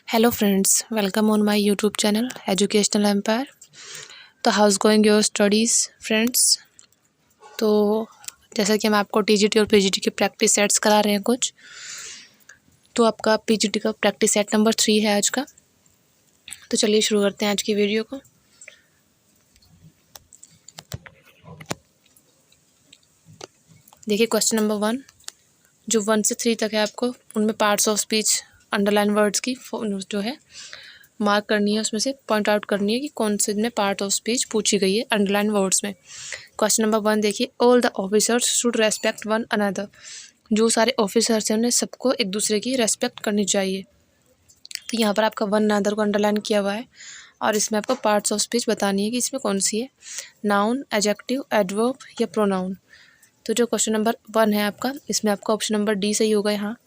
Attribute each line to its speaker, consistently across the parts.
Speaker 1: Hello friends, welcome on my YouTube channel Educational Empire. तो house going your studies friends. तो जैसा कि हम आपको टीजीटी और पीजीटी के प्रैक्टिस सेट्स करा रहे हैं कुछ, तो आपका पीजीटी का प्रैक्टिस सेट नंबर 3 है आज का। तो चलिए शुरू करते हैं आज की वीडियो को। देखिए क्वेश्चन नंबर 1, जो 1 से 3 तक है आपको उनमें parts of speech underline words की जो है मार्क करनी है, उसमें से पॉइंट आउट करनी है कि कौन से में पार्ट ऑफ स्पीच पूछी गई है अंडरलाइन वर्ड्स में। क्वेश्चन नंबर 1 देखिए, all the officers should respect one another. जो सारे ऑफिसर्स हैं उन्हें सबको एक दूसरे की रेस्पेक्ट करनी चाहिए। तो यहाँ पर आपका वन अनदर को अंडरलाइन किया हुआ है और इसमें आपको पार्ट्स ऑफ स्पीच बतानी है कि इसमें कौन सी है, नाउन, एडजेक्टिव, एडवर्ब या प्रोनाउन। तो जो क्वेश्चन नंबर 1 है आपका, इसमें आपका ऑप्शन नंबर डी सही होगा। यहाँ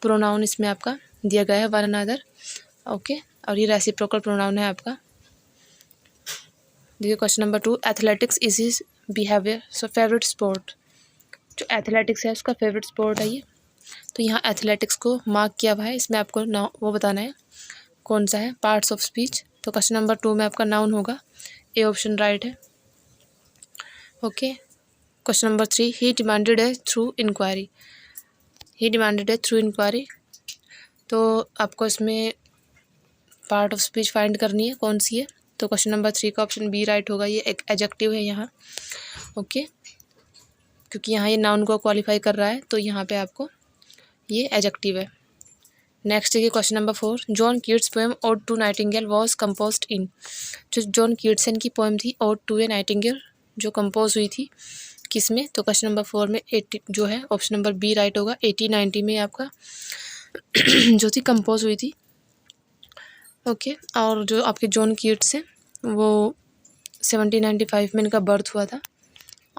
Speaker 1: प्रोनाउन इसमें आपका दिया गया है वन अनदर, ओके, और ये रेसिप्रोकल प्रोनाउन है आपका। देखिए question number 2, athletics is his behaviour so favourite sport. जो एथलेटिक्स है उसका फेवरेट स्पोर्ट है ये। तो यहाँ एथलेटिक्स को मार्क किया हुआ है, इसमें आपको वो बताना है कौन सा है पार्ट्स ऑफ स्पीच। तो क्वेश्चन नंबर 2 में आपका नाउन होगा, ए ऑप्शन राइट है, ओके। क्वेश्चन नंबर 3, ही डिमांडेड है थ्रू इंक्वायरी। ही डिमांडेड है थ्रू इंक्वायरी, तो आपको इसमें पार्ट ऑफ स्पीच फाइंड करनी है कौन सी है। तो क्वेश्चन नंबर 3 का ऑप्शन बी राइट होगा, ये एक एडजेक्टिव है यहाँ, ओके, क्योंकि यहाँ ये नाउन को क्वालिफाई कर रहा है तो यहाँ पे आपको ये एडजेक्टिव है। नेक्स्ट है question number 4, John Keats poem ode to nightingale was composed in. जो जॉन कीट्सन की पोएम थी ओड टू ए नाइटिंगेल, जो कंपोज हुई थी किस में। तो क्वेश्चन नंबर 4 में 80 जो है ऑप्शन नंबर बी राइट होगा, 1890 में आपका जो थी कंपोज हुई थी, ओके। और जो आपके जॉन कीट्स हैं वो 1795 में इनका बर्थ हुआ था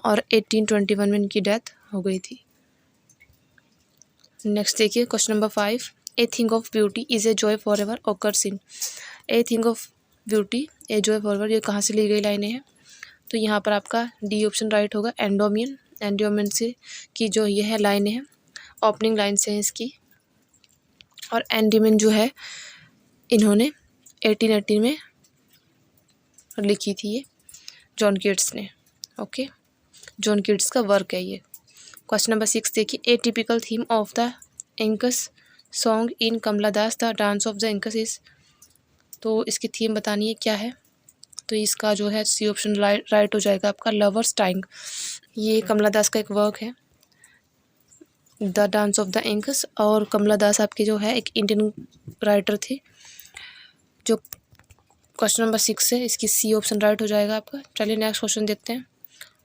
Speaker 1: और 1821 में इनकी डेथ हो गई थी। नेक्स्ट देखिए question number 5, a thing of beauty is a joy for ever occurs in. A thing of beauty a joy for ever, ये कहाँ से ली गई लाइनें हैं। तो यहाँ पर आपका डी ऑप्शन राइट होगा, एंडोमियन। एंडोमियन से की जो ये है लाइनें हैं, ओपनिंग लाइन से हैं इसकी। और एंडोमियन जो है इन्होंने 1880 में लिखी थी ये जॉन कीट्स ने, ओके। जॉन कीट्स का वर्क है ये। क्वेश्चन नंबर 6 देखिए, a typical theme of the eunuchs song in Kamala Das the dance of the eunuchs is. तो इसकी थीम बतानी है क्या है। तो इसका जो है सी ऑप्शन राइट हो जाएगा आपका, लवर्स टाइंग। ये कमला दास का एक वर्क है, the dance of the incus. और कमला दास आपके जो है एक इंडियन राइटर थे। जो क्वेश्चन नंबर 6 है इसकी सी ऑप्शन राइट हो जाएगा आपका। चलिए नेक्स्ट क्वेश्चन देखते हैं,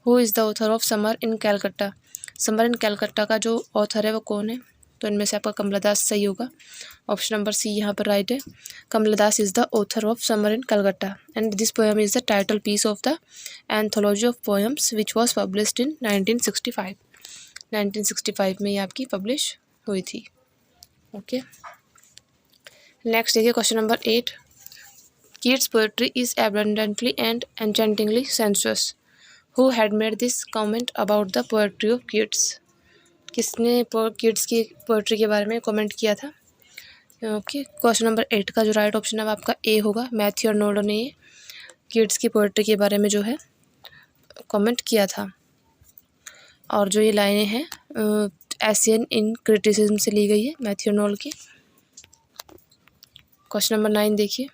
Speaker 1: who is the author of summer in Calcutta. Summer in Calcutta का जो ऑथर है वो कौन है। तो इनमें से आपका कमला दास सही होगा, ऑप्शन नंबर सी यहाँ पर राइट है। Kamala Das is the author of summer in Calcutta and this poem is the title piece of the anthology of poems which was published in 1965। 1965 में ये आपकी पब्लिश हुई थी, ओके। नेक्स्ट देखिए question number 8, Keats' poetry is abundantly and enchantingly sensuous. Who had made this comment about the poetry of Keats? किसने Keats की poetry के बारे में कमेंट किया था, ओके। क्वेश्चन नंबर 8 का जो राइट ऑप्शन है आपका ए होगा, मैथ्यू आर्नोल्ड ने ये कीट्स की पोएट्री के बारे में जो है कमेंट किया था। और जो ये लाइनें हैं एशियन इन क्रिटिसिज्म से ली गई है मैथ्यू आर्नोल्ड की। क्वेश्चन नंबर 9 देखिए,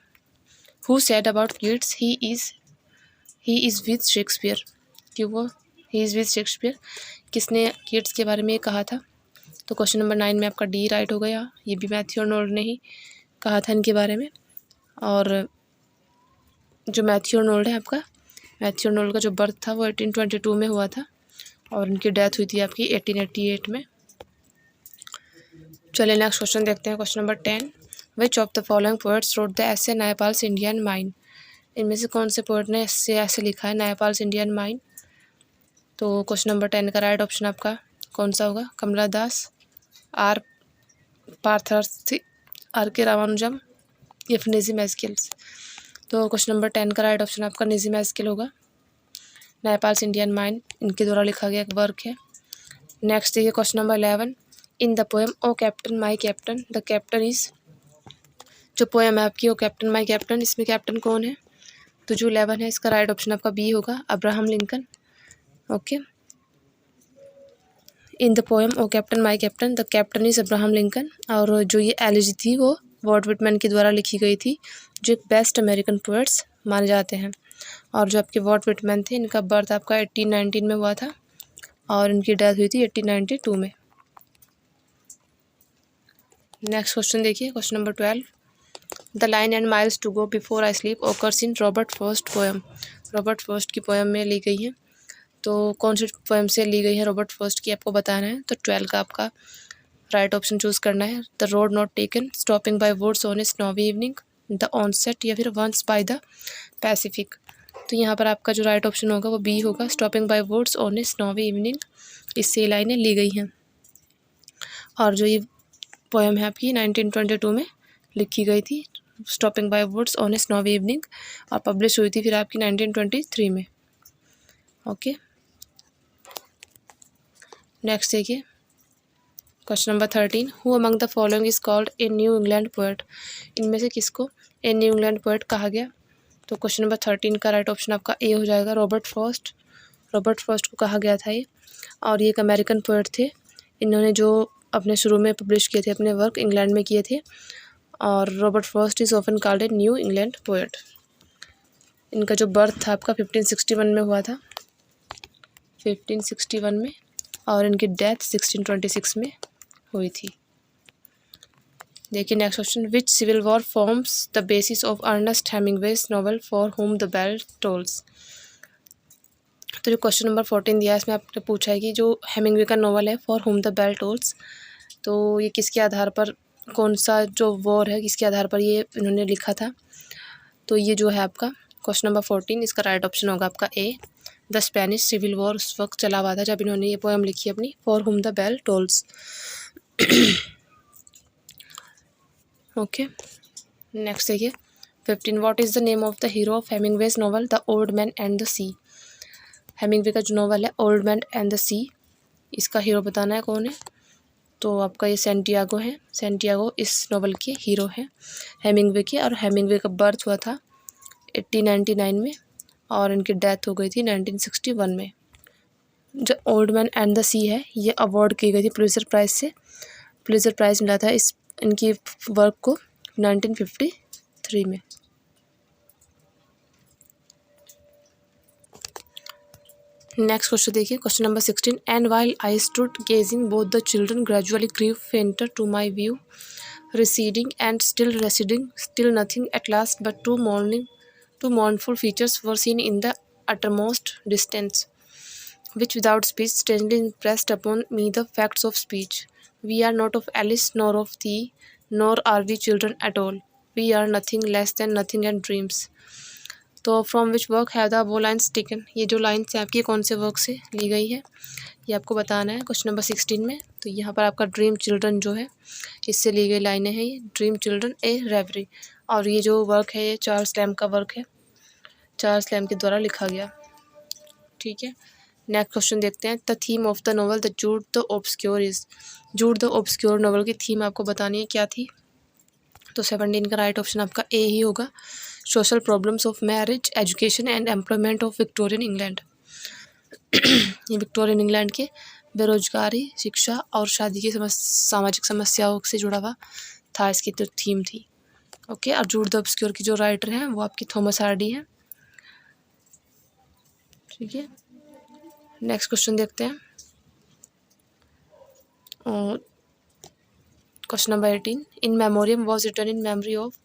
Speaker 1: who said about Keats he is with Shakespeare. कि वो ही इज़ विद शेक्सपियर, किसने कीट्स के बारे में ये कहा था। तो क्वेश्चन नंबर 9 में आपका डी राइट हो गया, ये भी मैथ्यू आर्नोल्ड ने ही कहा था इनके बारे में। और जो मैथ्यू आर्नोल्ड है आपका, मैथ्यू आर्नोल्ड का जो बर्थ था वो 1822 में हुआ था और उनकी डेथ हुई थी आपकी 1888 में। चलिए नेक्स्ट क्वेश्चन देखते हैं, question number 10, which of the following poets wrote the essay Naipaul's Indian mine. इनमें से कौन से पोएट ने ऐसे लिखा है न्यायपाल्स इंडियन माइन। तो क्वेश्चन नंबर 10 का राइट ऑप्शन आपका कौन सा होगा, Kamala Das, R Parthasarathy, R K Ramanujam या फिर निजी मैस्किल्स। तो क्वेश्चन नंबर 10 का राइट ऑप्शन आपका निजी मैस्किल होगा। न्यायपाल्स इंडियन माइन इनके द्वारा लिखा गया एक वर्क है। नेक्स्ट देखिए question number 11, in the poem O captain my captain the captain is. जो पोएम है आपकी वो कैप्टन माय कैप्टन, इसमें कैप्टन कौन है? तो जो 11 है इसका राइट ऑप्शन आपका बी होगा, Abraham Lincoln. Okay, in the poem O captain my captain the captain is Abraham Lincoln. और जो ये एलिजी थी वो वॉल्ट विटमैन के द्वारा लिखी गई थी, जो एक बेस्ट अमेरिकन पोएट्स माने जाते हैं। और जो आपके वॉल्ट विटमैन थे इनका बर्थ आपका 1819 में हुआ था और इनकी डेथ हुई थी 1892 में। नेक्स्ट क्वेश्चन देखिए, question number 12। The line and miles to go before I sleep occurs in Robert Frost poem. Robert Frost की पोएम में ली गई है, तो कौन सी पोएम से ली गई है रॉबर्ट फर्स्ट की आपको बताना है। तो 12 का आपका राइट ऑप्शन चूज़ करना है। The road not taken, stopping by woods on a snowy evening, the onset या फिर वंस बाय द पैसिफिक। तो यहाँ पर आपका जो राइट ऑप्शन होगा वो बी होगा, stopping by woods on a snowy evening. इससे ये लाइनें ली गई हैं। और जो ये पोएम है आपकी 1922 में लिखी गई थी, stopping by woods on a snowy evening, और पब्लिश हुई थी फिर आपकी 1923 में। ओके, नेक्स्ट देखिए, question number 13। Who among the following is called a New England poet. इनमें से किसको ए न्यू इंग्लैंड पोएट कहा गया? तो क्वेश्चन नंबर 13 का राइट ऑप्शन आपका ए हो जाएगा, रॉबर्ट फर्स्ट। रॉबर्ट फर्स्ट को कहा गया था ये, और ये एक अमेरिकन पोएट थे। इन्होंने जो अपने शुरू में पब्लिश किए थे अपने वर्क इंग्लैंड में किए थे, और Robert first is often called a New England poet. इनका जो बर्थ था आपका 1561 में हुआ था, 1561 में, और इनकी डेथ 1626 में हुई थी। देखिए next question. Which civil war forms the basis of Ernest Hemingway's novel for whom the bell tolls. तो जो क्वेश्चन नंबर 14 दिया है इसमें आपने पूछा है कि जो हेमिंग्वे का नॉवल है for whom the bell tolls, तो ये किसके आधार पर, कौन सा जो वॉर है किसके आधार पर ये इन्होंने लिखा था? तो ये जो है आपका क्वेश्चन नंबर 14, इसका राइट ऑप्शन होगा आपका ए, द स्पेनिश सिविल वॉर उस वक्त चला हुआ था जब इन्होंने ये पोएम लिखी अपनी, for whom the bell tolls. Okay, next देखिए 15। What is the name of the hero of Hemingway's novel the old man and the sea. Hemingway का जो नॉवल है old man and the sea, इसका hero बताना है कौन है। तो आपका ये सेंटियागो है। सेंटियागो इस नॉवल के हीरो हैं हेमिंग्वे के, और हेमिंग्वे का बर्थ हुआ था 1899 में और इनकी डेथ हो गई थी 1961 में। जो old man and the sea है ये अवार्ड की गई थी पुलित्जर प्राइज़ से। पुलित्जर प्राइज़ मिला था इस इनकी वर्क को 1953 में। नेक्स्ट क्वेश्चन देखिए, question number 16। And while I stood gazing both the children gradually grew fainter to my view, receding and still receding, still nothing at last but two mournful features were seen in the uttermost distance, which without speech strangely impressed upon me the facts of speech. We are not of Alice nor of thee, nor are we children at all. We are nothing less than nothing and dreams. तो from which work have the above lines taken. ये जो lines हैं आपकी कौन से work से ली गई है ये आपको बताना है क्वेश्चन नंबर 16 में। तो यहाँ पर आपका ड्रीम चिल्ड्रन जो है इससे ली गई लाइनें हैं, ये ड्रीम चिल्ड्रन ए रेवरी। और ये जो वर्क है ये चार्ल्स लैम्ब का वर्क है, चार्ल्स लैम्ब के द्वारा लिखा गया। ठीक है, नेक्स्ट क्वेश्चन देखते हैं। The theme of the novel the Jude the obscure is. Jude the obscure novel की थीम आपको बतानी है क्या थी। तो 17 का राइट ऑप्शन आपका ए ही होगा, social problems of marriage education and employment of Victorian England. ये विक्टोरियन इंग्लैंड के बेरोजगारी, शिक्षा और शादी की सामाजिक समस्याओं से जुड़ा हुआ था इसकी तो थीम थी। ओके, और जूड द ऑब्सक्योर की जो राइटर हैं वो आपकी थॉमस हार्डी हैं। ठीक है, नेक्स्ट क्वेश्चन देखते हैं। और question number 18। In memoriam was written in memory of.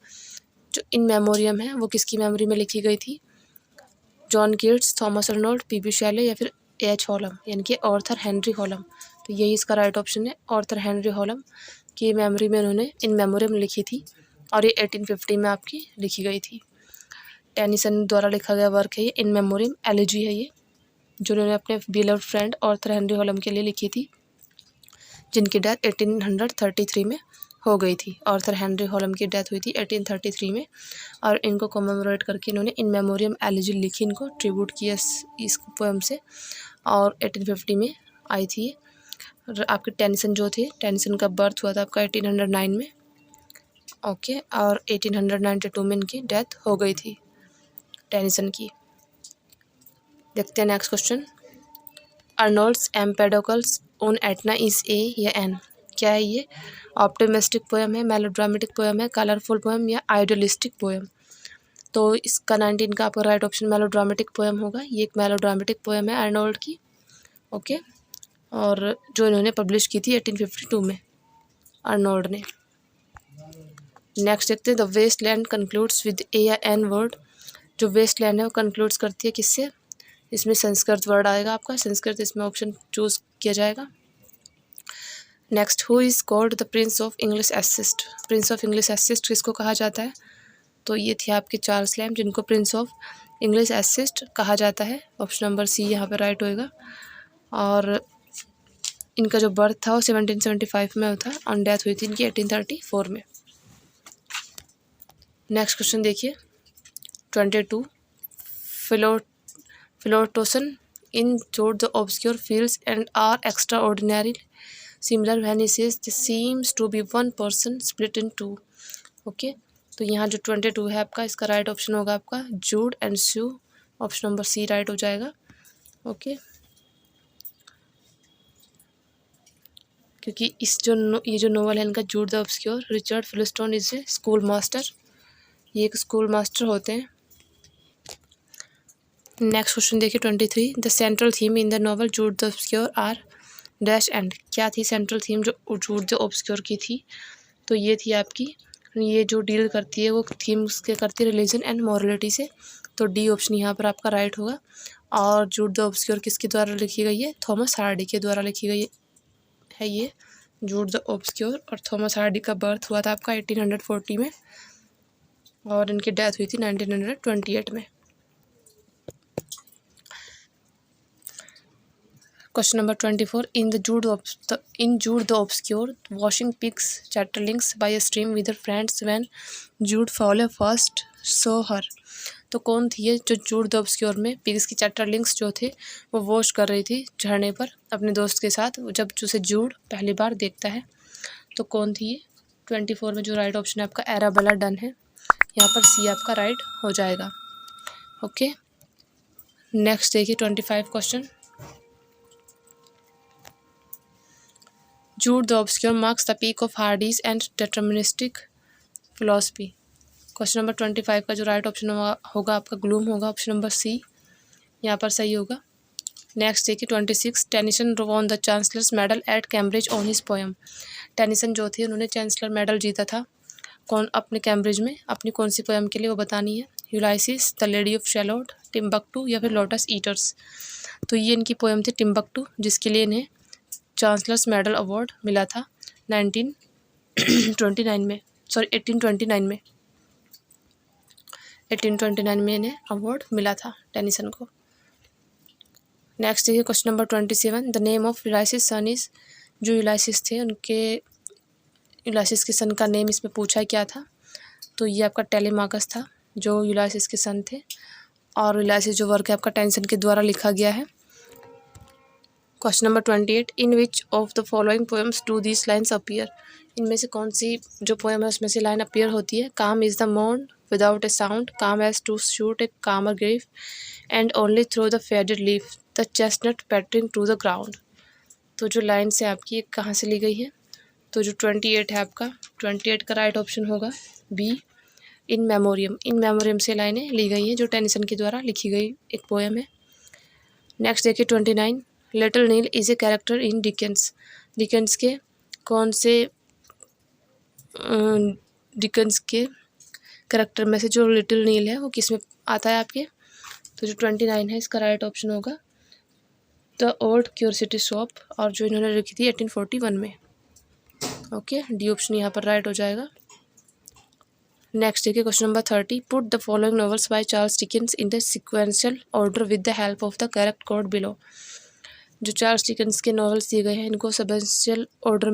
Speaker 1: जो इन मेमोरियम है वो किसकी मेमोरी में लिखी गई थी? John Keats, Thomas Arnold, P B Shelley या फिर एच हॉलम, यानी कि ऑर्थर हेनरी हॉलम। तो यही इसका राइट ऑप्शन है, ऑर्थर हेनरी हॉलम की मेमोरी में उन्होंने इन मेमोरियम लिखी थी और ये 1850 में आपकी लिखी गई थी। टेनिसन द्वारा लिखा गया वर्क है ये, इन मेमोरियम एलिजी है ये, जो उन्होंने अपने beloved friend Arthur Henry Hallam के लिए लिखी थी, जिनकी डेथ 1833 में हो गई थी। ऑर्थर हेनरी हॉलम की डेथ हुई थी 1833 में, और इनको कमेमोरेट करके इन्होंने इन मेमोरियम एलिजी लिखी, इनको ट्रिब्यूट किया इस पोएम से, और 1850 में आई थी। आपके टेनिसन जो थे, टेनिसन का बर्थ हुआ था आपका 1809 में, ओके, और 1892 में इनकी डेथ हो गई थी टेनिसन की। देखते हैं next question. Arnold's Empedocles on Etna is a or an? क्या है ये? ऑप्टिमिस्टिक पोएम है, मेलोड्रामेटिक पोएम है, कलरफुल पोएम या आइडियलिस्टिक पोएम? तो इसका 19 का आपका राइट ऑप्शन मेलोड्रामेटिक पोएम होगा। ये एक मेलोड्रामेटिक पोएम है अर्नोल्ड की। ओके, और जो इन्होंने पब्लिश की थी 1852 में अर्नोल्ड ने। नेक्स्ट देखते हैं, the waste land concludes with a or an word? जो वेस्ट लैंड है वो कंक्लूड्स करती है किससे? इसमें संस्कृत वर्ड आएगा आपका, संस्कृत इसमें ऑप्शन चूज किया जाएगा। Next, who is called the Prince of English assist? Prince of English assist किसको कहा जाता है? तो ये थे आपके चार्ल्स लैम्ब, जिनको प्रिंस ऑफ इंग्लिश एसिस्ट कहा जाता है। ऑप्शन नंबर सी यहाँ पे राइट होएगा। और इनका जो बर्थ था वो 1775 में था और डेथ हुई थी इनकी 1834 में। नेक्स्ट क्वेश्चन देखिए 22। Philotoson enjoyed the obscure fields and are extraordinarily similar when he says this seems to be one person split in two. Okay, तो यहाँ जो 22 है आपका, इसका राइट ऑप्शन होगा आपका Jude and Sue. Option number C right हो जाएगा। ओके, क्योंकि ये जो नोवेल है इनका Jude the obscure, Richard Phillotson is a school master, ये एक स्कूल मास्टर होते हैं। नेक्स्ट क्वेश्चन देखिए 23। The central theme in the novel Jude the obscure are dash and? क्या थी सेंट्रल थीम जो जूड द ऑब्सक्योर की थी? तो ये थी आपकी, ये जो डील करती है वो थीम उसके करती है रिलीजन एंड मॉरलिटी से। तो डी ऑप्शन यहाँ पर आपका राइट होगा। और जूड द ऑब्सक्योर किसके द्वारा लिखी गई है? थॉमस हार्डी के द्वारा लिखी गई है ये जूड द ऑब्सक्योर। और थॉमस हार्डी का बर्थ हुआ था आपका 1840 में और इनकी डेथ हुई थी 1928 में। Question number 24. In Jude the Obscure, washing pigs chatterlings by a stream with her friends when Jude Fowler first saw her. तो कौन थी ये जो जूड द ऑब्सक्योर में पिग्स की चैटरलिंग्स जो थे वो वॉश कर रही थी झरने पर अपने दोस्त के साथ, जब उसे जूड पहली बार देखता है? तो कौन थी ये? 24 में जो राइट ऑप्शन है आपका एराबेला डन है। यहाँ पर सी आपका राइट हो जाएगा। ओके, नेक्स्ट देखिए 25 question. Jude the Obscure marks the peak of Hardy's and deterministic philosophy. Question number 25 का जो राइट ऑप्शन होगा आपका ग्लूम होगा। ऑप्शन नंबर सी यहाँ पर सही होगा। नेक्स्ट देखिए 26। Tennyson won the chancellor's medal at Cambridge on his poem? Tennyson जो थे उन्होंने चांसलर मेडल जीता था कौन अपने कैम्ब्रिज में, अपनी कौन सी पोएम के लिए वो बतानी है। Ulysses, the lady of Shalott, Timbuktu या फिर लोटस ईटर्स? तो ये इनकी पोएम थी टिम्बक्टू, जिसके लिए इन्हें चांसलर्स मेडल अवार्ड मिला था 1829 में 1829 में इन्हें अवार्ड मिला था टेनिसन को। नेक्स्ट देखिए question number 27। The name of Ulysses son is? जो यूलाइसिस थे उनके यूलाइसिस के सन का नेम इसमें पूछा क्या था? तो ये आपका टेलीमाकस था जो यूलाइसिस के सन थे। और यूलाइसिस जो वर्क है आपका टेनिसन के द्वारा लिखा गया है। Question number 28। In which of the following poems do these lines appear? इनमें से कौन सी जो पोएम है उसमें से लाइन अपीयर होती है? Calm is the morn without a sound, calm as to suit a calmer grief, and only through the faded leaf, the chestnut pattering to the ground. तो जो लाइन्स है आपकी कहाँ से ली गई है? तो जो 28 है आपका 28 का राइट ऑप्शन होगा be in memoriam. In memoriam से लाइनें ली गई हैं जो टेनिसन के द्वारा लिखी गई एक पोएम है। नेक्स्ट देखिए 29। Little Nell is a character in Dickens? Dickens के कौन से डिकेंस के कैरेक्टर में से जो लिटिल नील है वो किस में आता है आपके? तो जो 29 है इसका राइट ऑप्शन होगा द ओल्ड क्यूरियोसिटी शॉप, और जो इन्होंने लिखी थी 1841 में। ओके, डी ऑप्शन यहाँ पर राइट हो जाएगा। नेक्स्ट देखिए question number 30। Put the following novels by Charles Dickens in the sequential order with the help of the correct code below? जो चार्ल्स डिकेंस के नॉवेल्स दिए गए हैं इनको सिक्वेंशियल ऑर्डर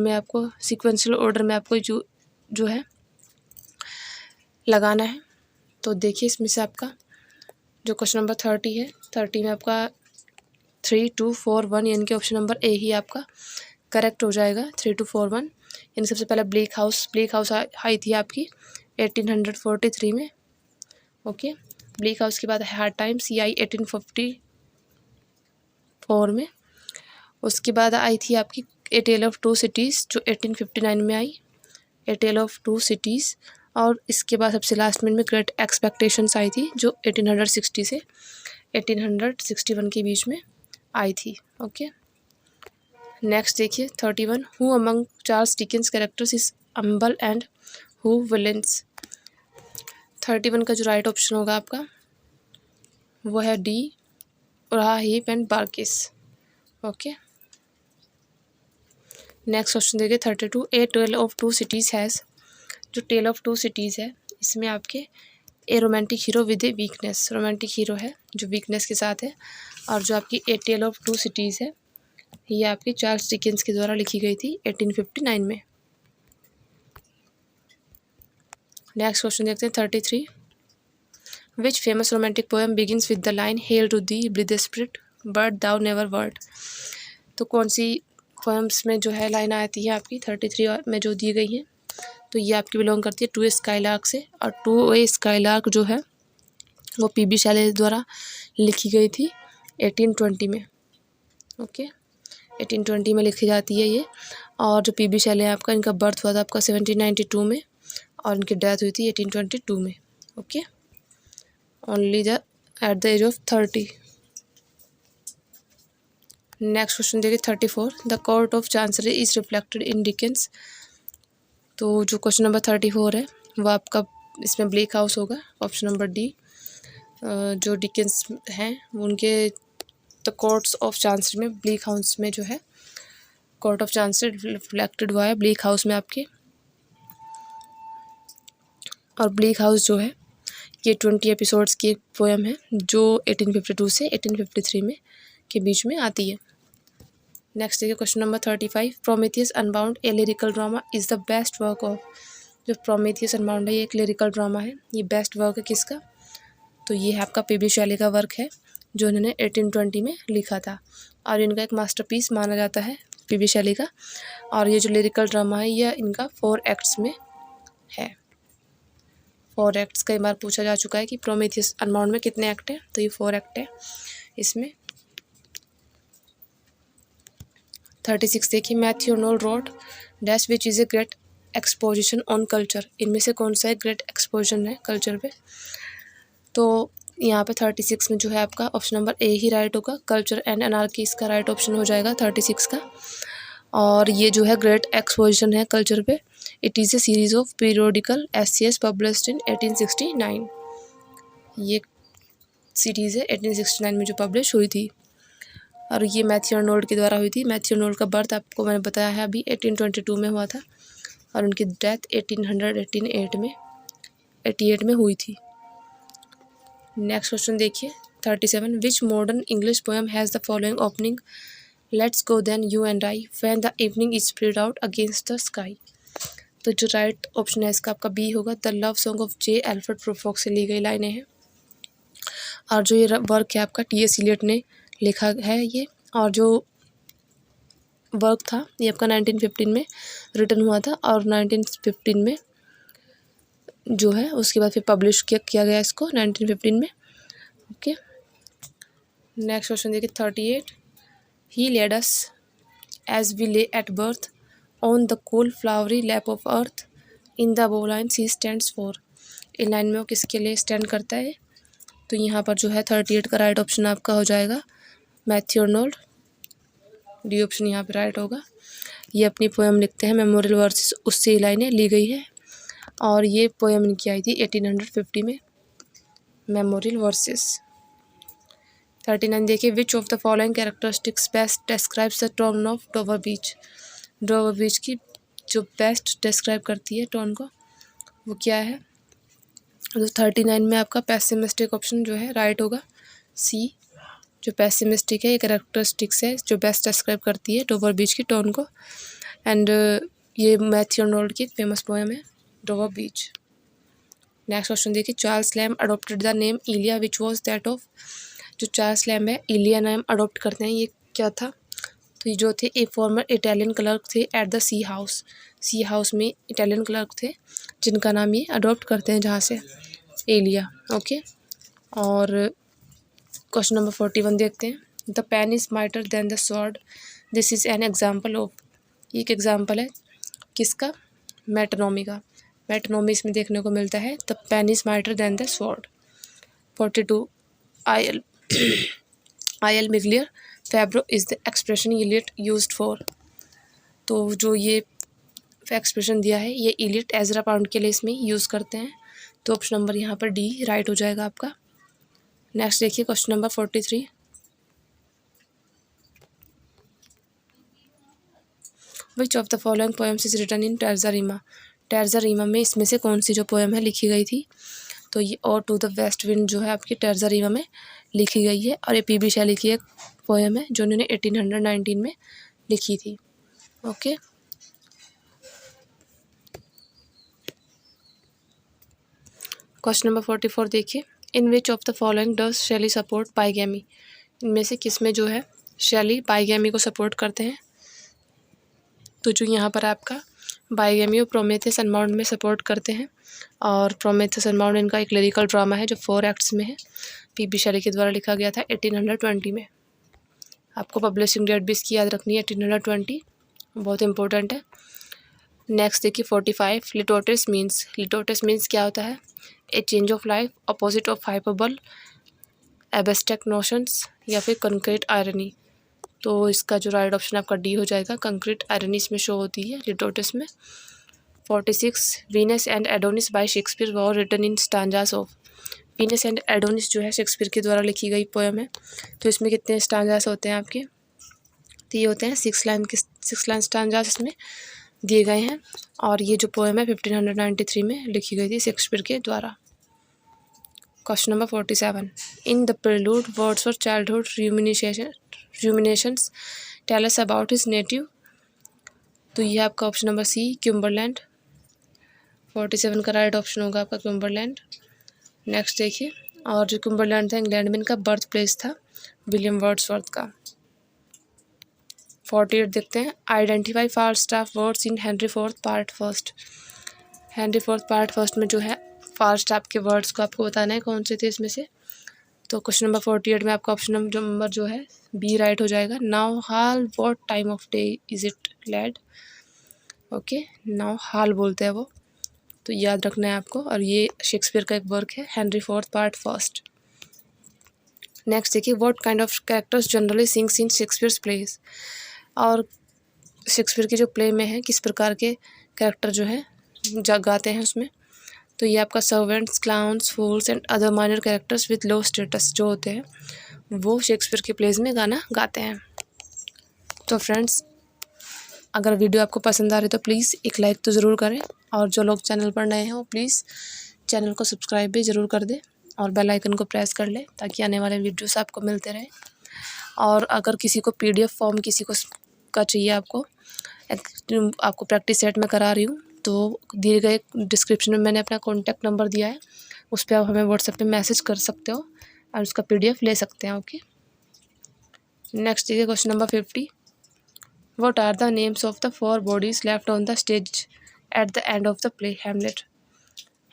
Speaker 1: में आपको जो है लगाना है। तो देखिए इसमें से आपका जो क्वेश्चन नंबर 30 है 30 में आपका 3, 2, 4, 1 यानी कि ऑप्शन नंबर ए ही आपका करेक्ट हो जाएगा। 3, 2, 4, 1 यानी सबसे पहले ब्लेक हाउस आई थी आपकी 1843 में। ओके, ब्लेक हाउस के बाद हार्ड टाइम्स ये आई 1854 में। उसके बाद आई थी आपकी a tale of two cities जो 1859 में आई, ए टेल ऑफ टू सिटीज़। और इसके बाद सबसे लास्ट में ग्रेट एक्सपेक्टेशंस आई थी जो 1860 से 1861 के बीच में आई थी। ओके, नेक्स्ट देखिए 31, who among Charles Dickens characters is humble and who villains. 31 का जो राइट ऑप्शन होगा आपका वो है D, Uriah Heep and Barkis. Okay, next question देखिए 32, a tale of two cities has. जो टेल ऑफ टू सिटीज़ है इसमें आपके a romantic hero with a weakness, romantic hero है जो वीकनेस के साथ है। और जो आपकी a tale of two cities है ये आपकी चार्ल्स डिकेंस के द्वारा लिखी गई थी 1859 में। नेक्स्ट क्वेश्चन देखते हैं 33, which famous romantic poem begins with the line hail to thee blithe spirit bird thou never wert. तो कौन सी पोएम्स में जो है लाइन आती है आपकी 33 में जो दी गई है, तो ये आपकी बिलोंग करती है टू ए स्काईलार्क से। और टू ए स्काईलार्क जो है वो पीबी शैले द्वारा लिखी गई थी 1820 में। ओके, 1820 में लिखी जाती है ये। और जो पीबी शैले है आपका, इनका बर्थ हुआ था आपका 1792 में और इनकी डेथ हुई थी 1822 में। Okay, only the at the age of 30। Next question देखिए 34, the court of chancery is reflected in Dickens. तो जो क्वेश्चन नंबर 34 है वो आपका इसमें ब्लेक हाउस होगा, ऑप्शन नंबर डी। जो डिकेंस हैं उनके द कोर्ट्स ऑफ चांसरी में ब्लेक हाउस में जो है कोर्ट ऑफ चांसरी रिफ्लेक्टेड हुआ है ब्लेक हाउस में आपके। और ब्लेक हाउस जो है ये 20 एपिसोड्स की एक पोएम है जो 1852 से 1853 में के बीच में आती है। नेक्स्ट देखिए question number 35, Prometheus unbound A lyrical drama is the best work of. जो प्रोमेथियस अनबाउंड है ये एक लिरिकल ड्रामा है, ये बेस्ट वर्क है किसका, तो ये है आपका पीबी शैले का वर्क है जो इन्होंने 1820 में लिखा था और इनका एक मास्टरपीस माना जाता है पीबी शैले का। और ये जो लिरिकल ड्रामा है यह इनका 4 एक्ट्स में है। 4 एक्ट्स कई बार पूछा जा चुका है कि प्रोमेथियस अनबाउंड में कितने एक्ट हैं, तो ये 4 एक्ट है इसमें। 36 देखिए, Matthew Arnold wrote dash which is a great exposition on culture. इनमें से कौन सा एक ग्रेट एक्सपोजिशन है कल्चर पे, तो यहाँ पे 36 में जो है आपका ऑप्शन नंबर ए ही राइट होगा, कल्चर एंड एनार्की इसका राइट ऑप्शन हो जाएगा 36 का। और ये जो है ग्रेट एक्सपोजिशन है कल्चर पे, it is a series of periodical essays published in 1869। ये सीरीज़ है 1869 में जो पब्लिश हुई थी और ये मैथ्यू आर्नोल्ड के द्वारा हुई थी। मैथ्यू आर्नोल्ड का बर्थ आपको मैंने बताया है अभी 1822 में हुआ था और उनकी डेथ 1888 में हुई थी। नेक्स्ट क्वेश्चन देखिए 37, which modern English poem has the following opening, let's go then you and I when the evening is spread out against the sky. तो जो राइट ऑप्शन है इसका आपका बी होगा, the love song of J Alfred Prufrock's से ली गई लाइनें हैं। और जो ये वर्क है आपका टी.एस. इलियट ने लिखा है ये, और जो वर्क था ये आपका 1915 में रिटन हुआ था और 1915 में जो है उसके बाद फिर पब्लिश किया गया इसको 1915 में। ओके, नेक्स्ट क्वेश्चन देखिए 38, he led us as we lay at birth on the cool flowery lap of earth in the bold line see stands for. इन लाइन में वो किसके लिए स्टैंड करता है, तो यहाँ पर जो है 38 का राइट ऑप्शन आपका हो जाएगा मैथ्यू आर्नोल्ड, डी ऑप्शन यहाँ पे राइट होगा। ये अपनी पोएम लिखते हैं मेमोरियल वर्सेस, उससे ये लाइनें ली गई है और ये पोएम इनकी आई थी 1850 में, मेमोरियल वर्सेस। 39 देखिए, which of the following characteristics best describes the tone of Dover Beach. Dover Beach की जो बेस्ट डिस्क्राइब करती है टोन को वो क्या है, तो 39 में आपका पेसिमिस्टिक ऑप्शन जो है राइट होगा, सी। जो पेसिमिस्टिक है ये कैरेक्टरिस्टिक्स है जो बेस्ट डिस्क्राइब करती है डोवर बीच की टोन को। एंड ये मैथ्यू आर्नोल्ड की एक फेमस पोएम है डोवर बीच। नेक्स्ट क्वेश्चन देखिए, Charles Lamb adopted the name Elia which was that of. जो चार्ल्स लैम्ब है इलिया नाम अडोप्ट करते हैं ये क्या था, तो तो ये जो थे ए फॉर्मर इटालियन क्लर्क थे एट द सी हाउस में इटालियन क्लर्क थे जिनका नाम ये अडॉप्ट करते हैं जहाँ से एलिया। ओके, और क्वेश्चन नंबर 41 देखते हैं। The pen is mightier than the sword, this is an example of, एक एग्जाम्पल है किसका, मेटोनॉमी का। मेटोनॉमी इसमें देखने को मिलता है the pen is mightier than the sword. 42 il miglior fabbro is the expression Eliot used for, तो जो ये एक्सप्रेशन दिया है ये इलियट एजरा पाउंड के लिए इसमें यूज़ करते हैं, तो ऑप्शन नंबर यहाँ पर डी राइट हो जाएगा आपका। नेक्स्ट देखिए question number 43। Which of the following poems is written in terza rima, terza rima में इसमें से कौन सी जो पोएम है लिखी गई थी, तो ये और टू द वेस्ट विंड जो है आपकी टर्जा रीमा में लिखी गई है, और ये पी.बी. शैली की एक पोएम है जो उन्होंने 1819 में लिखी थी। ओके, क्वेश्चन नंबर 44 देखिए। In which of the following does Shelley support polygamy, इनमें से किस में जो है शैली पाइगैमी को सपोर्ट करते हैं, तो जो यहाँ पर आपका बाइगैमी और प्रोमेथियस अनबाउंड में सपोर्ट करते हैं, और प्रोमेथियस अनबाउंड इनका एक लिरिकल ड्रामा है जो 4 एक्ट्स में है, पी.बी. शैली के द्वारा लिखा गया था 1820 में। आपको पब्लिशिंग डेट भी इसकी याद रखनी है 1820, बहुत इंपॉर्टेंट है। नेक्स्ट देखिए 45। लिटोटस मीन्स क्या होता है, a change of life, opposite of hyperbole, abstract notions, या फिर कंक्रीट आयरनी, तो इसका जो राइट ऑप्शन आपका डी हो जाएगा, कंक्रीट आयरनी इसमें शो होती है लिटोटस में। 46। Venus and Adonis by Shakespeare were written in stanzas of, Venus and Adonis जो है शेक्सपियर के द्वारा लिखी गई पोएम है, तो इसमें कितने स्टांजास होते हैं आपके, तो ये होते हैं 6 लाइन स्टांजास इसमें दिए गए हैं, और ये जो पोएम है 1593 में लिखी गई थी शेक्सपियर के द्वारा। Question number 47। In the prelude Wordsworth childhood ruminations tell us about his native, तो ये आपका ऑप्शन नंबर सी क्यूम्बरलैंड, 47 का राइट ऑप्शन होगा आपका क्यूम्बरलैंड। नेक्स्ट देखिए, और जो क्यूम्बरलैंड था इंग्लैंड में इनका बर्थ प्लेस था विलियम वर्ड्सवर्थ का। 48 देखते हैं। Identify Falstaff words in Henry fourth part first, Henry fourth part first में जो है फाल्स्टाफ के वर्ड्स को आपको बताना है कौन से थे इसमें से, तो क्वेश्चन नंबर 48 में आपका ऑप्शन नंबर जो है बी राइट हो जाएगा। Now Hal what time of day is it lad, okay, now Hal बोलते हैं वो, तो याद रखना है आपको, और ये शेक्सपियर का एक वर्क है Henry fourth part first. Next देखिए, what kind of characters generally sings in Shakespeare's plays, और शेक्सपियर के जो प्ले में है किस प्रकार के कैरेक्टर जो है गाते हैं उसमें, तो ये आपका servants, clowns, fools and other minor characters with low status जो होते हैं वो शेक्सपियर के प्लेज में गाना गाते हैं। तो फ्रेंड्स, अगर वीडियो आपको पसंद आ रही तो प्लीज़ एक लाइक तो ज़रूर करें, और जो लोग चैनल पर नए हैं वो प्लीज़ चैनल को सब्सक्राइब भी ज़रूर कर दें, और बेल आइकन को प्रेस कर लें ताकि आने वाले वीडियोस आपको मिलते रहें। और अगर किसी को PDF फॉर्म किसी को का चाहिए आपको प्रैक्टिस सेट में करा रही हूँ, तो दिए गए डिस्क्रिप्शन में मैंने अपना कॉन्टैक्ट नंबर दिया है, उस पर आप हमें व्हाट्सएप पे मैसेज कर सकते हो और उसका PDF ले सकते हैं। ओके, नेक्स्ट देखिए question number 50। What are the names of the 4 bodies left on the stage at the end of the play Hamlet,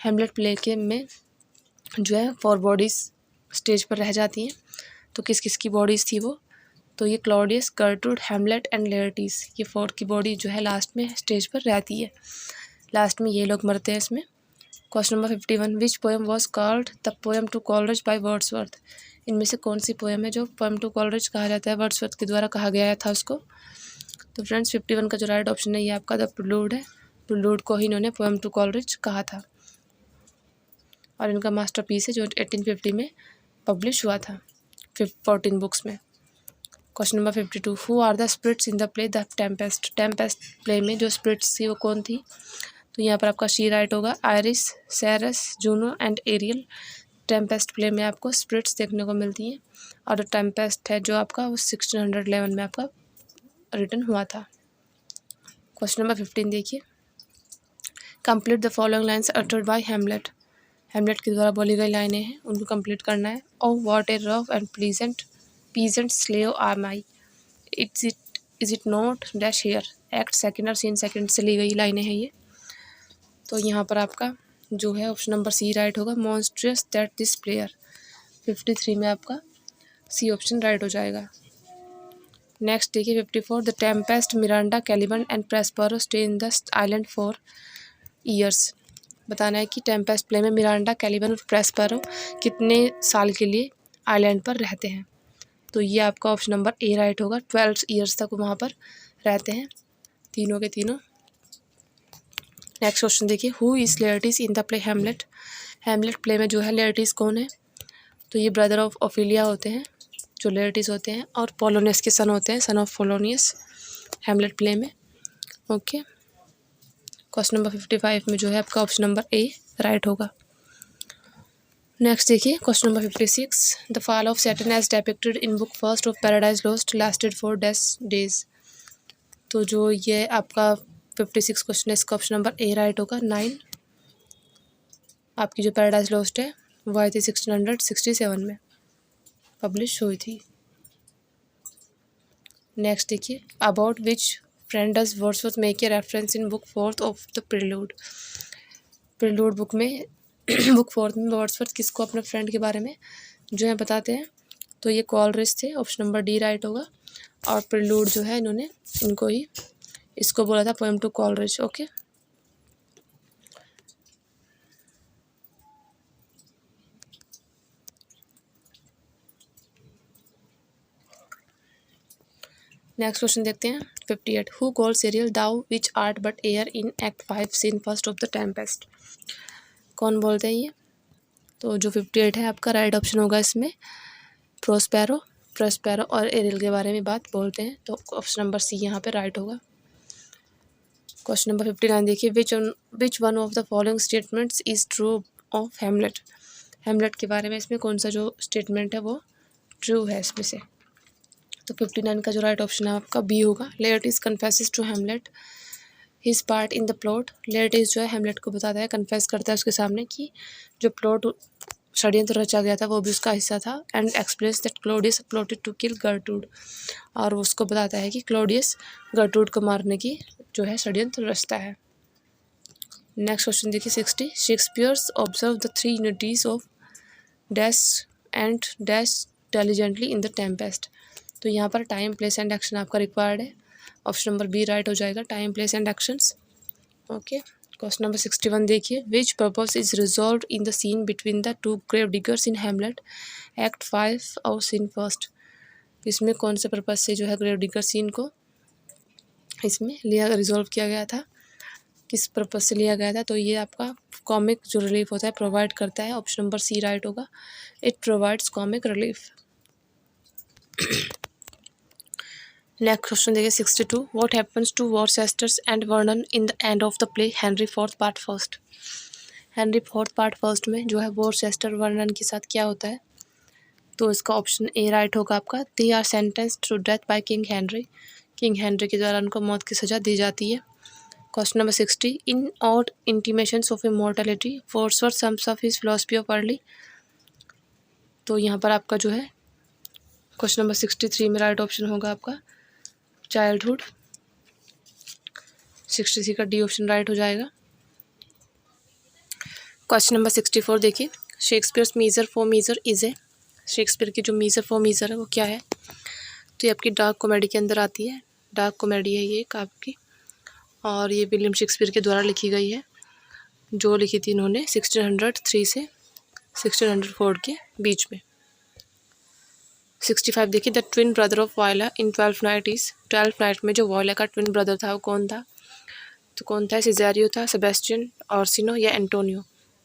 Speaker 1: Hamlet play के में जो है 4 बॉडीज़ स्टेज पर रह जाती हैं, तो किस किस की बॉडीज़ थी वो, तो ये क्लॉडियस, गर्टरूड, हेमलेट एंड लेयर्टीज, ये 4 की बॉडी जो है लास्ट में स्टेज पर रहती है, लास्ट में ये लोग मरते हैं इसमें। Question number 51। Which poem was called the poem to Coleridge by Wordsworth, इनमें से कौन सी पोएम है जो पोएम टू कॉलरेज कहा जाता है, वर्ड्सवर्थ के द्वारा कहा गया था उसको, तो फ्रेंड्स 51 का जो राइट ऑप्शन है ये आपका द प्रीलूड है, प्रीलूड को ही इन्होंने पोएम टू कॉलरेज कहा था, और इनका मास्टरपीस है जो 1850 में पब्लिश हुआ था 14 बुक्स में। Question number 52। Who are the spirits in the play the Tempest, Tempest play में जो स्पिरिट्स थी वो कौन थी, तो यहाँ पर आपका शी राइट होगा, Iris, Ceres, Juno and Ariel. Tempest play में आपको स्पिरिट्स देखने को मिलती हैं, और जो टेम्पेस्ट है जो आपका वो 1611 में आपका रिटन हुआ था। क्वेश्चन नंबर 15 देखिए। Complete the following lines uttered by Hamlet, Hamlet के द्वारा बोली गई लाइनें हैं उनको कंप्लीट करना है। O what a rough and pleasant peasant slave are my, it's it is it not dash here, act second और सीन सेकेंड से ली गई लाइनें हैं ये। तो यहाँ पर आपका जो है ऑप्शन नंबर सी राइट होगा, मॉन्स्ट्रियस दैट दिस प्लेयर। 53 में आपका सी ऑप्शन राइट हो जाएगा। नेक्स्ट देखिए 54, the Tempest, Miranda, Caliban and Prospero stay in the island for years. बताना है कि टेम्पेस्ट प्ले में मिरांडा, कैलिबन और प्रेस्पेरो कितने साल के लिए आइलैंड पर रहते हैं। तो ये आपका ऑप्शन नंबर ए राइट होगा, 12 ईयर्स तक वहाँ पर रहते हैं तीनों के तीनों। नेक्स्ट क्वेश्चन देखिए, who is Laertes in the play Hamlet. Hamlet play में जो है लेयर्टिस कौन है, तो ये ब्रदर ऑफ ओफिलिया होते हैं जो लेयर्टिस होते हैं, और पोलोनियस के सन होते हैं, son of Polonius Hamlet play में। ओके, क्वेश्चन नंबर 55 में जो है आपका ऑप्शन नंबर ए राइट होगा। नेक्स्ट देखिए question number 56, the fall of Saturn as depicted in book first of Paradise Lost lasted for days. तो जो ये आपका 56 क्वेश्चन है, इसका ऑप्शन नंबर ए राइट होगा। 9 आपकी जो पैराडाइज लॉस्ट है वो आई थी 1667 में पब्लिश हुई थी। नेक्स्ट देखिए, about which friend does Wordsworth make a reference in book fourth of the prelude. Prelude book में बुक फोर्थ में वर्ड्सवर्थ किसको अपने फ्रेंड के बारे में जो है बताते हैं, तो ये कॉलरिज थे, ऑप्शन नंबर डी राइट होगा। और प्रिल्यूड जो है इन्होंने इनको ही इसको बोला था poem to Coleridge. Okay, next question देखते हैं 58, who called Ariel thou which art but air in act 5 scene first of the Tempest. कौन बोलते हैं ये, तो जो 58 है आपका राइट ऑप्शन होगा इसमें, प्रोस्पेरो और एरियल के बारे में बात बोलते हैं, तो ऑप्शन नंबर सी यहाँ पे राइट होगा। क्वेश्चन नंबर 59 देखिए, which one of the following statements is true of Hamlet. Hamlet के बारे में इसमें कौन सा जो स्टेटमेंट है वो ट्रू है इसमें से, तो 59 का जो राइट ऑप्शन है आपका बी होगा, Laertes confesses to Hamlet his part in the plot. Laertes जो है हैमलेट को बताता है, कन्फेस करता है उसके सामने कि जो प्लॉट षड्यंत्र रचा गया था वो भी उसका हिस्सा था, and explains that Claudius plotted to kill गर्टूड, और उसको बताता है कि क्लोडियस गर्टूड को मारने की जो है षड्यंत्र रचता है। नेक्स्ट क्वेश्चन देखिए 60, Shakespeare's observe the 3 unities of dash and dash intelligently in the Tempest. तो यहाँ पर टाइम, प्लेस एंड एक्शन आपका रिक्वायर्ड है, ऑप्शन नंबर बी राइट हो जाएगा, time, place and actions. Okay, question number 61 देखिए, which purpose is resolve in the scene between the 2 grave diggers in Hamlet act 5 और scene first. इसमें कौन से purpose से जो है ग्रेव डिगर सीन को इसमें रिजॉल्व किया गया था, किस पर्पस से लिया गया था, तो ये आपका कॉमिक जो रिलीफ होता है प्रोवाइड करता है, ऑप्शन नंबर सी राइट होगा, it provides comic relief. Next question देखिए 62, what happens to Worcester's and Vernon in the end of the play Henry fourth part first. Henry fourth part first में जो है वॉरचेस्टर Vernon के साथ क्या होता है, तो इसका ऑप्शन ए राइट होगा आपका, they are sentenced to death by King Henry. King Henry के द्वारा उनको मौत की सज़ा दी जाती है। Question number 60, in ode intimations of immortality Wordsworth sums of his philosophy of early. तो यहाँ पर आपका जो है क्वेश्चन नंबर 63 में राइट ऑप्शन होगा आपका चाइल्डहुड। 63 का डी ऑप्शन राइट हो जाएगा। क्वेश्चन नंबर 64 देखिए, Shakespeare's measure for measure is a. Shakespeare की जो मीजर फॉर मीजर है वो क्या है, तो ये आपकी डार्क कॉमेडी के अंदर आती है। डार्क कॉमेडी है ये एक आपकी, और ये विलियम शेक्सपियर के द्वारा लिखी गई है, जो लिखी थी इन्होंने 1603 से 1604 के बीच में। 65 देखिए, the twin brother of voila in 12th night is. 12th night में जो वॉयला का ट्विन ब्रदर था वो कौन था, तो कौन था, सिजेरियो था, सेबेस्टियन, ऑर्सिनो या एंटोनियो।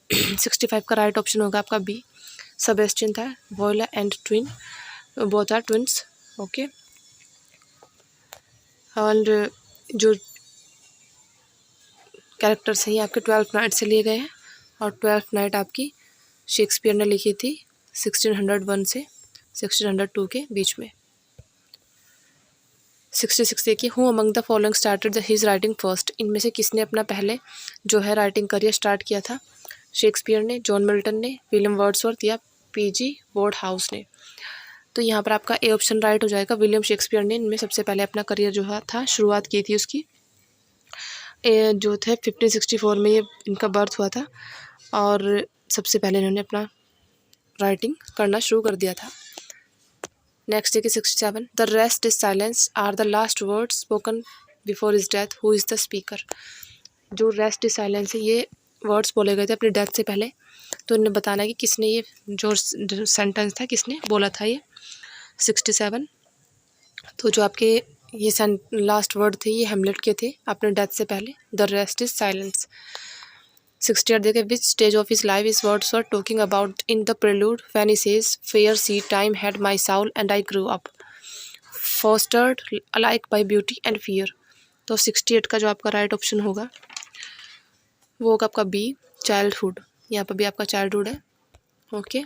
Speaker 1: 65 का राइट ऑप्शन होगा आपका बी, सेबेस्टियन था, Viola and twin, both are twins. Okay, और जो कैरेक्टर्स हैं ये आपके 12th नाइट से लिए गए हैं, और 12th नाइट आपकी शेक्सपियर ने लिखी थी 1601 से 1602 के बीच में। 66 देखिए, who among the following started his writing first. इनमें से किसने अपना पहले जो है राइटिंग करियर स्टार्ट किया था, शेक्सपियर ने, जॉन मिल्टन ने, विलियम वर्ड्सवर्थ या पीजी वोर्डहाउस ने। तो तो यहाँ पर आपका ए ऑप्शन राइट हो जाएगा। विलियम शेक्सपियर ने इनमें सबसे पहले अपना करियर जो था शुरुआत की थी उसकी। जो थे 1564 में ये इनका बर्थ हुआ था और सबसे पहले इन्होंने अपना राइटिंग करना शुरू कर दिया था। नेक्स्ट देखिए 67, the rest is silence are the last word spoken before his death, who is the speaker. जो रेस्ट इज साइलेंस है ये वर्ड्स बोले गए थे अपनी डेथ से पहले, तो इन्हें बताना है कि किसने ये जो सेंटेंस था किसने बोला था ये। 67, तो जो आपके ये लास्ट वर्ड थे ये हेमलेट के थे अपने डेथ से पहले, द रेस्ट इज साइलेंस। 68 देखिए, which stage of his life is Wordsworth talking about in the prelude when he says fair seed time had my soul and I grew up fostered alike by beauty and fear. तो 68 का जो आपका right option होगा वो होगा आपका B, childhood. यहाँ पर भी आपका चाइल्डहुड है। ओके,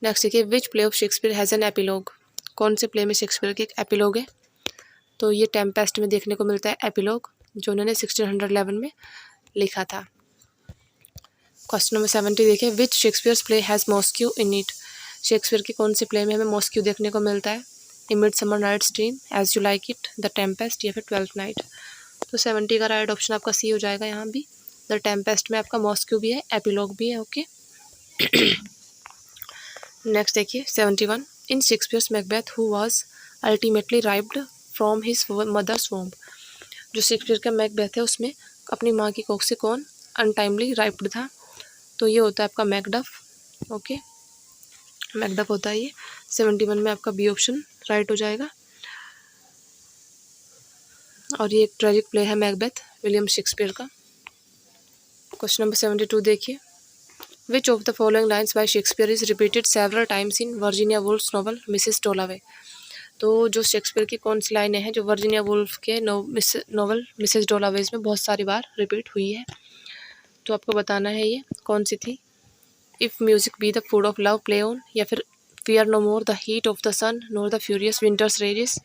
Speaker 1: नेक्स्ट देखिए, विच play of Shakespeare has an epilogue. कौन से प्ले में शेक्सपियर की एक एपिलॉग है, तो ये टेम्पेस्ट में देखने को मिलता है एपिलॉग, जो उन्होंने 1611 में लिखा था। क्वेश्चन नंबर 70 देखिए, which Shakespeare's play has masque in it. Shakespeare की कौन से प्ले में हमें मॉस्क्यू देखने को मिलता है, a Midsummer night's dream, as you like it, the Tempest या फिर ट्वेल्थ नाइट। तो 70 का राइट ऑप्शन आपका सी हो जाएगा। यहाँ भी द टेम्पेस्ट में आपका मॉस्क्यू भी है, एपिलॉग भी है। ओके, नेक्स्ट देखिए 71, in Shakespeare's Macbeth who was ultimately ripped from his mother's womb. जो शेक्सपियर का मैकबेथ है उसमें अपनी माँ की कोख से कौन अनटाइमली राइप्ड था, तो ये होता है आपका मैकडफ। ओके, मैकडफ होता है ये। 71 में आपका बी ऑप्शन राइट हो जाएगा। और ये एक ट्रेजिक प्ले है मैकबेथ, विलियम शेक्सपियर का। क्वेश्चन नंबर 72 देखिए, which of the following lines by Shakespeare is repeated several times in Virginia Woolf's novel Mrs Dalloway. तो जो शेक्सपियर की कौन सी लाइनें हैं जो वर्जीनिया वुल्फ के नॉवल मिसेस डॉलावेज में बहुत सारी बार रिपीट हुई है, तो आपको बताना है ये कौन सी थी। If music be the food of love play on, या फिर fear no more the heat of the sun nor the furious winter's rages,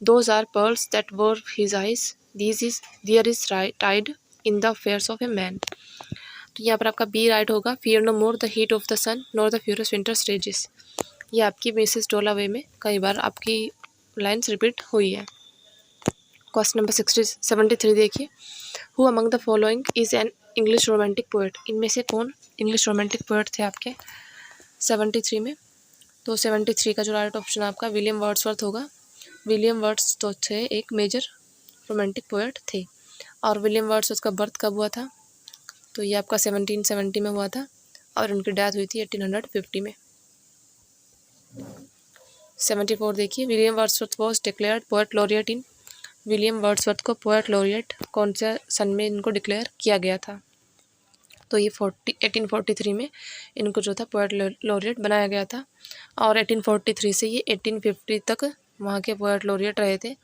Speaker 1: those are pearls that were his eyes, there is tide in the affairs of a man. तो यहाँ पर आपका B right होगा, fear no more the heat of the sun nor the furious winter's rages. ये आपकी Mrs डॉलावे में कई बार आपकी लाइन्स रिपीट हुई है। क्वेश्चन नंबर 73 देखिए, who among the following is an English romantic poet. इनमें से कौन इंग्लिश रोमांटिक पोएट थे आपके 73 में। तो 73 का जो राइट ऑप्शन आपका विलियम वर्ड्सवर्थ होगा। विलियम वर्ड्स तो थे एक मेजर रोमांटिक पोएट थे, और विलियम वर्ड्सवर्थ का बर्थ कब हुआ था, तो ये आपका 1770 में हुआ था और उनकी डेथ हुई थी 1850 में। 74 देखिए, William Wordsworth was declared poet laureate in. William Wordsworth को पोएट लॉरिएट कौन से सन में इनको डिक्लेयर किया गया था, तो ये 1843 में इनको जो था पोएट लॉरिएट बनाया गया था, और 1843 से ये 1850 तक वहाँ के पोएट लॉरिएट रहे थे,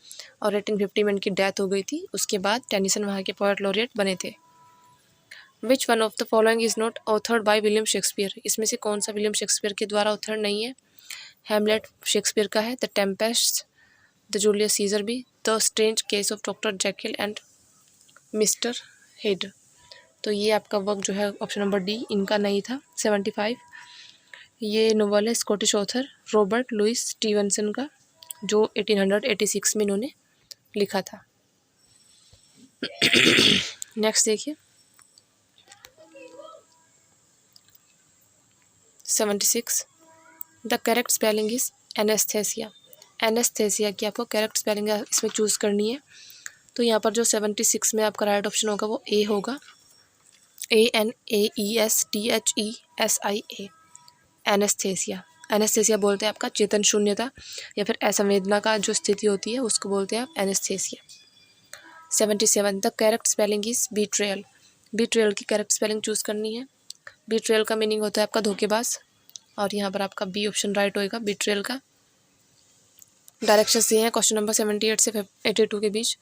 Speaker 1: और 1850 में इनकी डेथ हो गई थी। उसके बाद टेनिसन वहाँ के पोएट लॉरिएट बने थे। Which one of the following is not authored by William Shakespeare. इसमें से कौन सा विलियम शेक्सपियर के द्वारा ऑथर नहीं है। हेमलेट शेक्सपियर का है, the Tempest, the Julius Caesar भी, the strange case of doctor Jekyll and mister Hyde. तो ये आपका वर्क जो है ऑप्शन नंबर डी इनका नहीं था। 75, ये नोवेल है Scottish author Robert Louis Stevenson का, जो 1886 में इन्होंने लिखा था। नेक्स्ट देखिए 76, the correct spelling is anaesthesia. Anaesthesia की आपको करेक्ट स्पेलिंग इसमें चूज़ करनी है। तो यहाँ पर जो 76 में आपका राइट ऑप्शन होगा वो ए होगा, ANAESTHESIA, एनेस्थेसिया। एनेस्थेसिया बोलते हैं आपका चेतन शून्यता या फिर असंवेदना का जो स्थिति होती है उसको बोलते हैं आप anaesthesia. 77, the correct spelling is betrayal. Betrayal की करेक्ट स्पेलिंग चूज़ करनी है। बीट्रेयल का मीनिंग होता है आपका धोखेबाज, और यहाँ पर आपका बी ऑप्शन राइट होएगा बीट्रेयल का। डायरेक्शंस ये हैं क्वेश्चन नंबर 78 से 82 के बीच।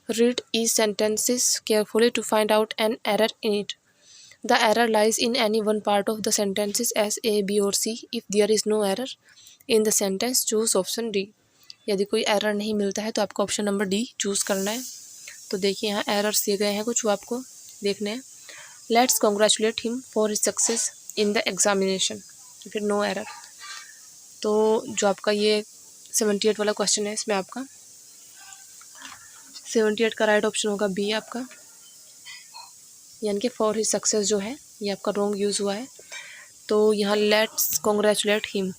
Speaker 1: Read each sentences carefully to find out an error in it. The error lies in any one part of the sentences as A B और C. If there is no error in the sentence choose option D. यदि कोई error नहीं मिलता है तो आपको option number D choose करना है। तो देखिए यहाँ एरर्स दिए गए हैं कुछ, वो आपको देखने हैं। Let's congratulate him for his success in the examination, फिर नो एरर। तो जो आपका ये 78 वाला क्वेश्चन है, इसमें आपका 78 का राइट ऑप्शन होगा बी आपका, यानी कि फॉर हिज सक्सेस जो है ये आपका रॉन्ग यूज़ हुआ है। तो यहाँ लेट्स कॉन्ग्रेचुलेट हिम,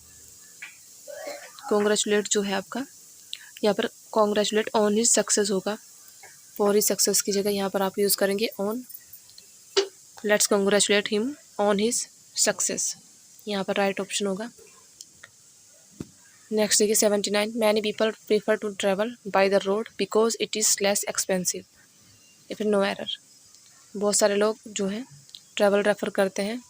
Speaker 1: कॉन्ग्रेचुलेट जो है आपका यहाँ पर कॉन्ग्रेचुलेट ऑन हिज सक्सेस होगा, फॉर हिज सक्सेस की जगह यहाँ पर आप यूज़ करेंगे on. Let's congratulate him on his success, यहाँ पर राइट ऑप्शन होगा। नेक्स्ट देखिए 79, many people prefer to travel by the road because it is less expensive, या फिर नो एरर। बहुत सारे लोग जो हैं ट्रैवल रेफ़र करते हैं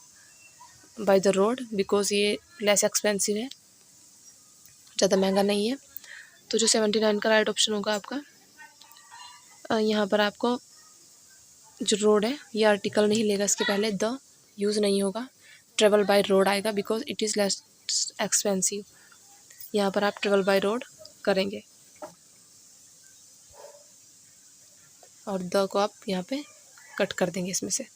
Speaker 1: बाय द रोड बिकॉज ये लेस एक्सपेंसिव है, ज़्यादा महंगा नहीं है। तो जो 79 का राइट ऑप्शन होगा आपका, यहाँ पर आपको जो रोड है ये आर्टिकल नहीं लेगा, इसके पहले द यूज़ नहीं होगा, ट्रेवल बाय रोड आएगा because it is less expensive. यहाँ पर आप ट्रेवल बाय रोड करेंगे और द को आप यहाँ पे कट कर देंगे इसमें से।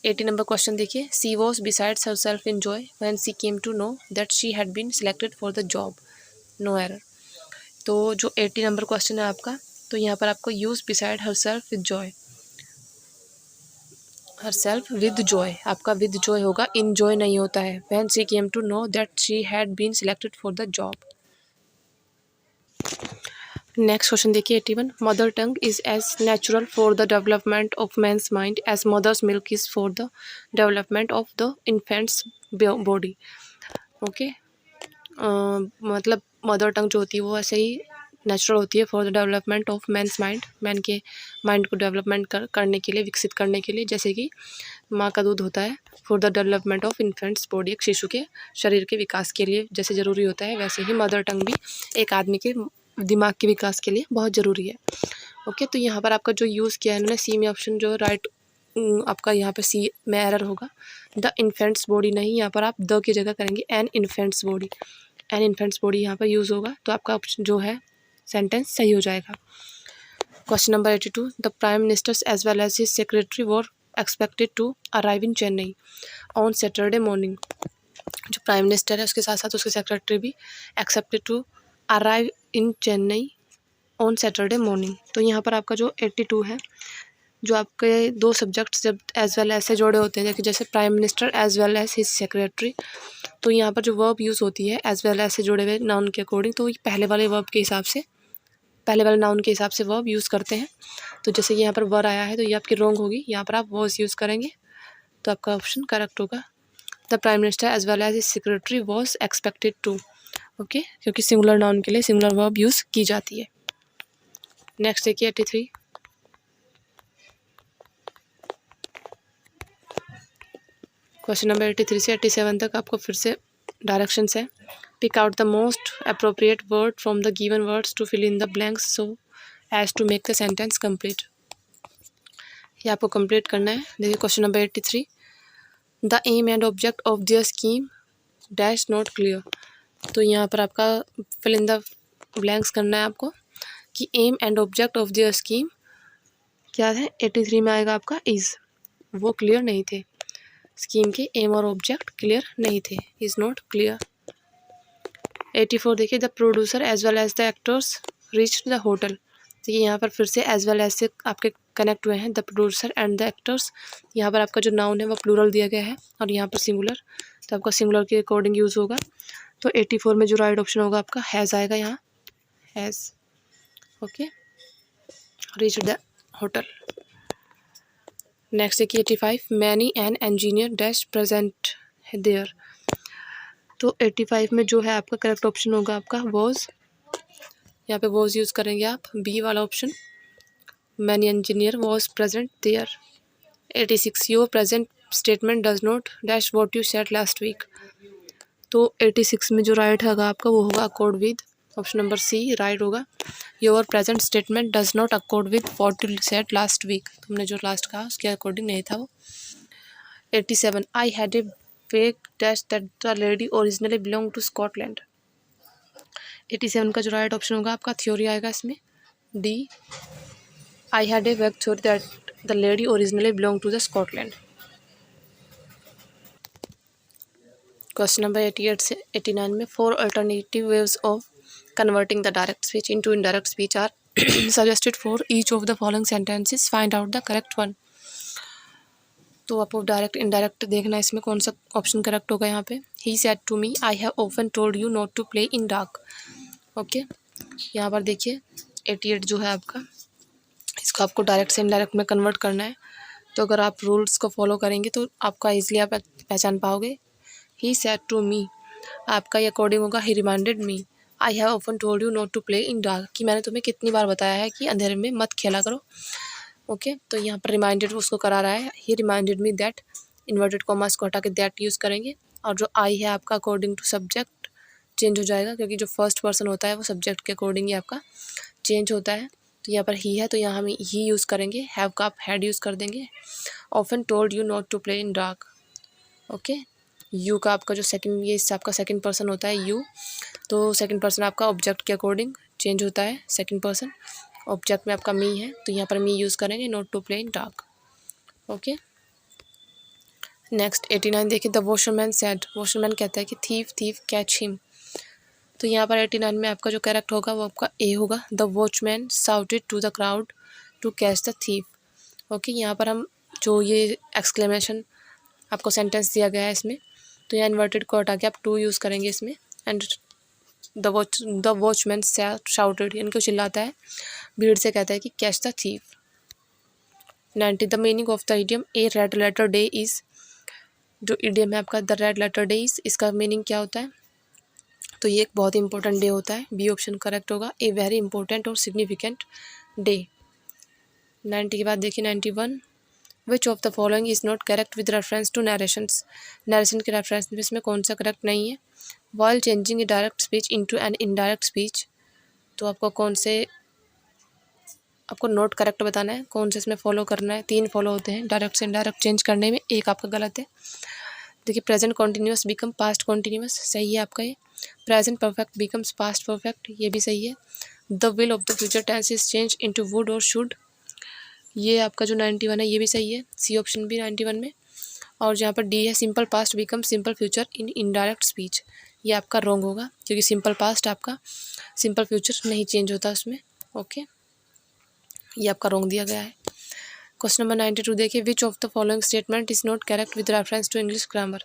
Speaker 1: 80 नंबर क्वेश्चन देखिए, she was besides her self in joy when she came to know that she had been selected for the job, no error. तो जो 80 नंबर क्वेश्चन है आपका, तो यहाँ पर आपको use beside herself with joy, herself with joy, आपका with joy होगा, इन जॉय नहीं होता है। When she came to know that she had been selected for the job. Next question देखिए 81, mother tongue is as natural for the development of man's mind as mother's milk is for the development of the infant's body. Okay, मतलब mother tongue जो होती है वो ऐसे ही natural होती है for the development of man's mind, man के mind को डेवलपमेंट करने के लिए, विकसित करने के लिए, जैसे कि माँ का दूध होता है for the development of infants body, एक शिशु के शरीर के विकास के लिए जैसे ज़रूरी होता है, वैसे ही मदर टंग भी एक आदमी के दिमाग के विकास के लिए बहुत ज़रूरी है। ओके, तो यहाँ पर आपका जो यूज़ किया है इन्होंने सी में ऑप्शन जो राइट आपका यहाँ पर सी में एरर होगा, द इन्फेंट्स बॉडी नहीं, यहाँ पर आप द की जगह करेंगे an infant's body, an infant's body यहाँ पर यूज़ होगा, तो आपका ऑप्शन जो है सेंटेंस सही हो जाएगा। Question number 82, the prime minister's as well as his secretary were expected to arrive in Chennai on Saturday morning. जो प्राइम मिनिस्टर है उसके साथ साथ उसके सेक्रेटरी भी accepted to arrive in Chennai on Saturday morning. तो यहाँ पर आपका जो 82 है, जो आपके दो सब्जेक्ट्स जब एज वेल एज से जोड़े होते हैं, जैसे prime minister as well as his secretary, तो यहाँ पर जो वर्ब यूज़ होती है एज वेल एज से जुड़े हुए नाउन के अकॉर्डिंग, तो पहले वाले वर्ब के हिसाब से, पहले वाले नाउन के हिसाब से वर्ब यूज़ करते हैं। तो जैसे यहाँ पर वर आया है तो ये आपकी रॉन्ग होगी, यहाँ पर आप वॉज यूज़ करेंगे, तो आपका ऑप्शन करेक्ट होगा। The prime minister as well as his secretary was expected to, okay, क्योंकि सिंगुलर नाउन के लिए सिंगुलर वर्ब यूज़ की जाती है। नेक्स्ट देखिए 83, क्वेश्चन नंबर 83 से 87 तक आपको फिर से डायरेक्शंस है। Pick out the most appropriate word from the given words to fill in the blanks so as to make the sentence complete. ये आपको कंप्लीट करना है। देखिए question number 83, the aim and object of their scheme dash not clear. तो यहाँ पर आपका fill in the blanks करना है आपको कि aim and object of their scheme क्या है। 83 में आएगा आपका इज़, वो क्लियर नहीं थे, स्कीम के एम और ऑब्जेक्ट क्लियर नहीं थे, इज़ नॉट क्लियर। 84 देखिए, the producer as well as the actors reach the hotel. देखिए यहाँ पर फिर से एज वेल एज से आपके कनेक्ट हुए हैं, the producer and the actors. यहाँ पर आपका जो नाउन है वो प्लूरल दिया गया है और यहाँ पर सिंगुलर, तो आपका सिंगुलर के अकॉर्डिंग यूज़ होगा। तो 84 में जो राइट ऑप्शन होगा आपका हैज़ आएगा, यहाँ has, okay, reach the hotel. Next देखिए 85, many an engineer dash present there. तो 85 में जो है आपका करेक्ट ऑप्शन होगा आपका वॉज, यहाँ पे वॉज यूज़ करेंगे आप, बी वाला option, many engineer was present there. 86, your present statement does not dash what you said last week. तो 86 में जो राइट होगा आपका वो होगा accord with, option number C right होगा। Your present statement does not accord with what you said last week, तुमने जो लास्ट कहा उसके अकॉर्डिंग नहीं था वो। 87, I had a fake dash that the lady originally belong to Scotland. 87 का जो राइट ऑप्शन होगा आपका थ्योरी आएगा इसमें, D, I had a vague theory that the lady originally belong to the Scotland. Question number 88 से 89 में 4 alternative waves of converting the direct speech into indirect speech are suggested for each of the following sentences, find out the correct one. तो आपको direct indirect देखना है इसमें कौन सा option correct होगा। यहाँ पे he said to me I have often told you not to play in dark. Okay, यहाँ पर देखिए 88 जो है आपका, इसको आपको डायरेक्ट से इनडायरेक्ट में कन्वर्ट करना है। तो अगर आप रूल्स को फॉलो करेंगे तो आपका ईजिली आप पहचान पाओगे। ही सेड टू मी, आपका ये अकॉर्डिंग होगा he reminded me I have often told you not to play in dark, कि मैंने तुम्हें कितनी बार बताया है कि अंधेरे में मत खेला करो। ओके, तो यहाँ पर रिमाइंडेड उसको करा रहा है, he reminded me that, inverted commas को हटा के दैट यूज़ करेंगे। और जो आई है आपका अकॉर्डिंग टू सब्जेक्ट चेंज हो जाएगा, क्योंकि जो फर्स्ट पर्सन होता है वो सब्जेक्ट के अकॉर्डिंग ही आपका चेंज होता है। तो यहाँ पर ही है तो यहाँ हम ही यूज़ करेंगे, हैव का आप हैड यूज़ कर देंगे। Often told you not to play in dark. Okay, you का आपका जो सेकंड, ये इससे आपका सेकंड पर्सन होता है यू, तो सेकंड पर्सन आपका ऑब्जेक्ट के अकॉर्डिंग चेंज होता है। सेकंड पर्सन ऑब्जेक्ट में आपका मी है तो यहाँ पर मी यूज़ करेंगे, not to play in dark. Okay, next 89 देखिए, द वॉशरमैन सेड, वॉशरमैन कहता है कि थीफ थीफ कैच हिम। तो यहाँ पर 89 में आपका जो करेक्ट होगा वो आपका ए होगा, the watchman shouted to the crowd to catch the thief. Okay, यहाँ पर हम जो ये एक्सक्लेमेशन आपको सेंटेंस दिया गया है इसमें, तो यहाँ इन्वर्टेड को हटा के आप टू यूज़ करेंगे इसमें। एंड द वॉचमैन शाउटेड, यानी कि चिल्लाता है, भीड़ से कहता है कि catch the thief. 90 the meaning of the idiom a red letter day is, जो इडियम है आपका the red letter day is, इसका मीनिंग क्या होता है? तो ये एक बहुत ही इंपॉर्टेंट डे होता है, बी ऑप्शन करेक्ट होगा, ए वेरी इंपॉर्टेंट और सिग्निफिकेंट डे। 90 के बाद देखिए 91, which of the following is not correct with reference to narrations, narration के रेफरेंस में इसमें कौन सा करेक्ट नहीं है? While changing a direct speech into an indirect speech, तो आपको कौन से, आपको नोट करेक्ट बताना है, कौन से इसमें फॉलो करना है। 3 फॉलो होते हैं डायरेक्ट से इनडायरेक्ट चेंज करने में, एक आपका गलत है। देखिए, present continuous become past continuous, सही है आपका ये। Present perfect becomes past perfect, ये भी सही है। The will of the future tense is change into would और शुड, ये आपका जो 91 है ये भी सही है, सी ऑप्शन भी 91 में। और जहाँ पर डी है, simple past become simple future in indirect speech, ये आपका रॉन्ग होगा, क्योंकि सिंपल पास्ट आपका सिंपल फ्यूचर नहीं चेंज होता उसमें। ओके, ये आपका रॉन्ग दिया गया है। क्वेश्चन नंबर 92 देखिए, which of the following statement is not correct with reference to English grammar,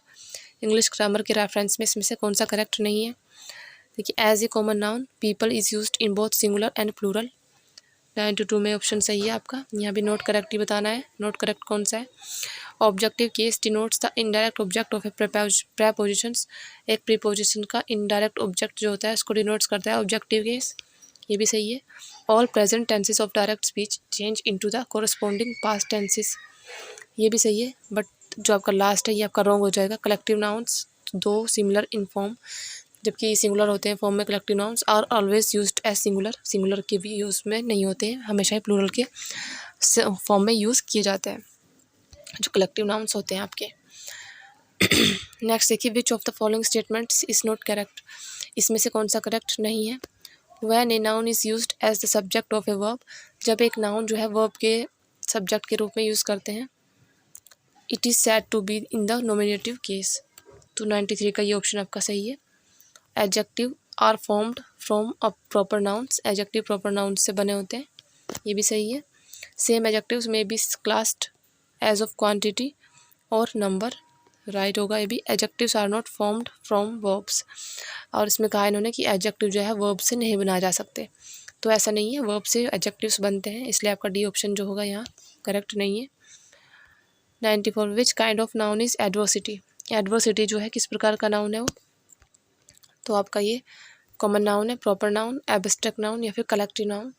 Speaker 1: English grammar के रेफरेंस में इसमें से कौन सा करेक्ट नहीं है? देखिए, as a common noun people is used in both singular and plural, 92 में ऑप्शन सही है आपका। यहाँ भी नोट करेक्ट ही बताना है, नोट करेक्ट कौन सा है? Objective case denotes the indirect object of A prepositions, एक प्रीपोजिशन का इनडायरेक्ट ऑब्जेक्ट जो होता है उसको डिनोट्स करता है ऑब्जेक्टिव केस, ये भी सही है। All present tenses of direct speech change into the corresponding past tenses, ये भी सही है। बट जो आपका लास्ट है ये आपका रॉन्ग हो जाएगा। Collective nouns do similar in form, जबकि सिंगुलर होते हैं फॉर्म में, collective nouns are always used as singular, singular के भी यूज़ में नहीं होते हैं, हमेशा ही प्लूरल के फॉर्म में यूज़ किए जाते हैं जो कलेक्टिव नाउन्स होते हैं आपके। नेक्स्ट देखिए, which of the following statements is not correct, इसमें से कौन सा करेक्ट नहीं है? When a noun is used as the subject of a verb, जब एक नाउन जो है वर्ब के सब्जेक्ट के रूप में यूज़ करते हैं। It is said to be in the nominative case, तो 93 का ये ऑप्शन आपका सही है। Adjective are formed from a proper nouns, adjective proper noun से बने होते हैं, ये भी सही है। Same adjectives may be classed as of quantity और नंबर, राइट होगा ये भी। Adjectives are not formed from verbs, और इसमें कहा इन्होंने कि एडजेक्टिव जो है वर्ब से नहीं बनाए जा सकते, तो ऐसा नहीं है, वर्ब से एडजेक्टिव्स बनते हैं, इसलिए आपका डी ऑप्शन जो होगा यहाँ करेक्ट नहीं है। 94 which kind of noun is adversity, adversity जो है किस प्रकार का नाउन है वो? तो आपका ये कॉमन नाउन है, प्रॉपर नाउन, एब्स्ट्रैक्ट नाउन या फिर कलेक्टिव नाउन।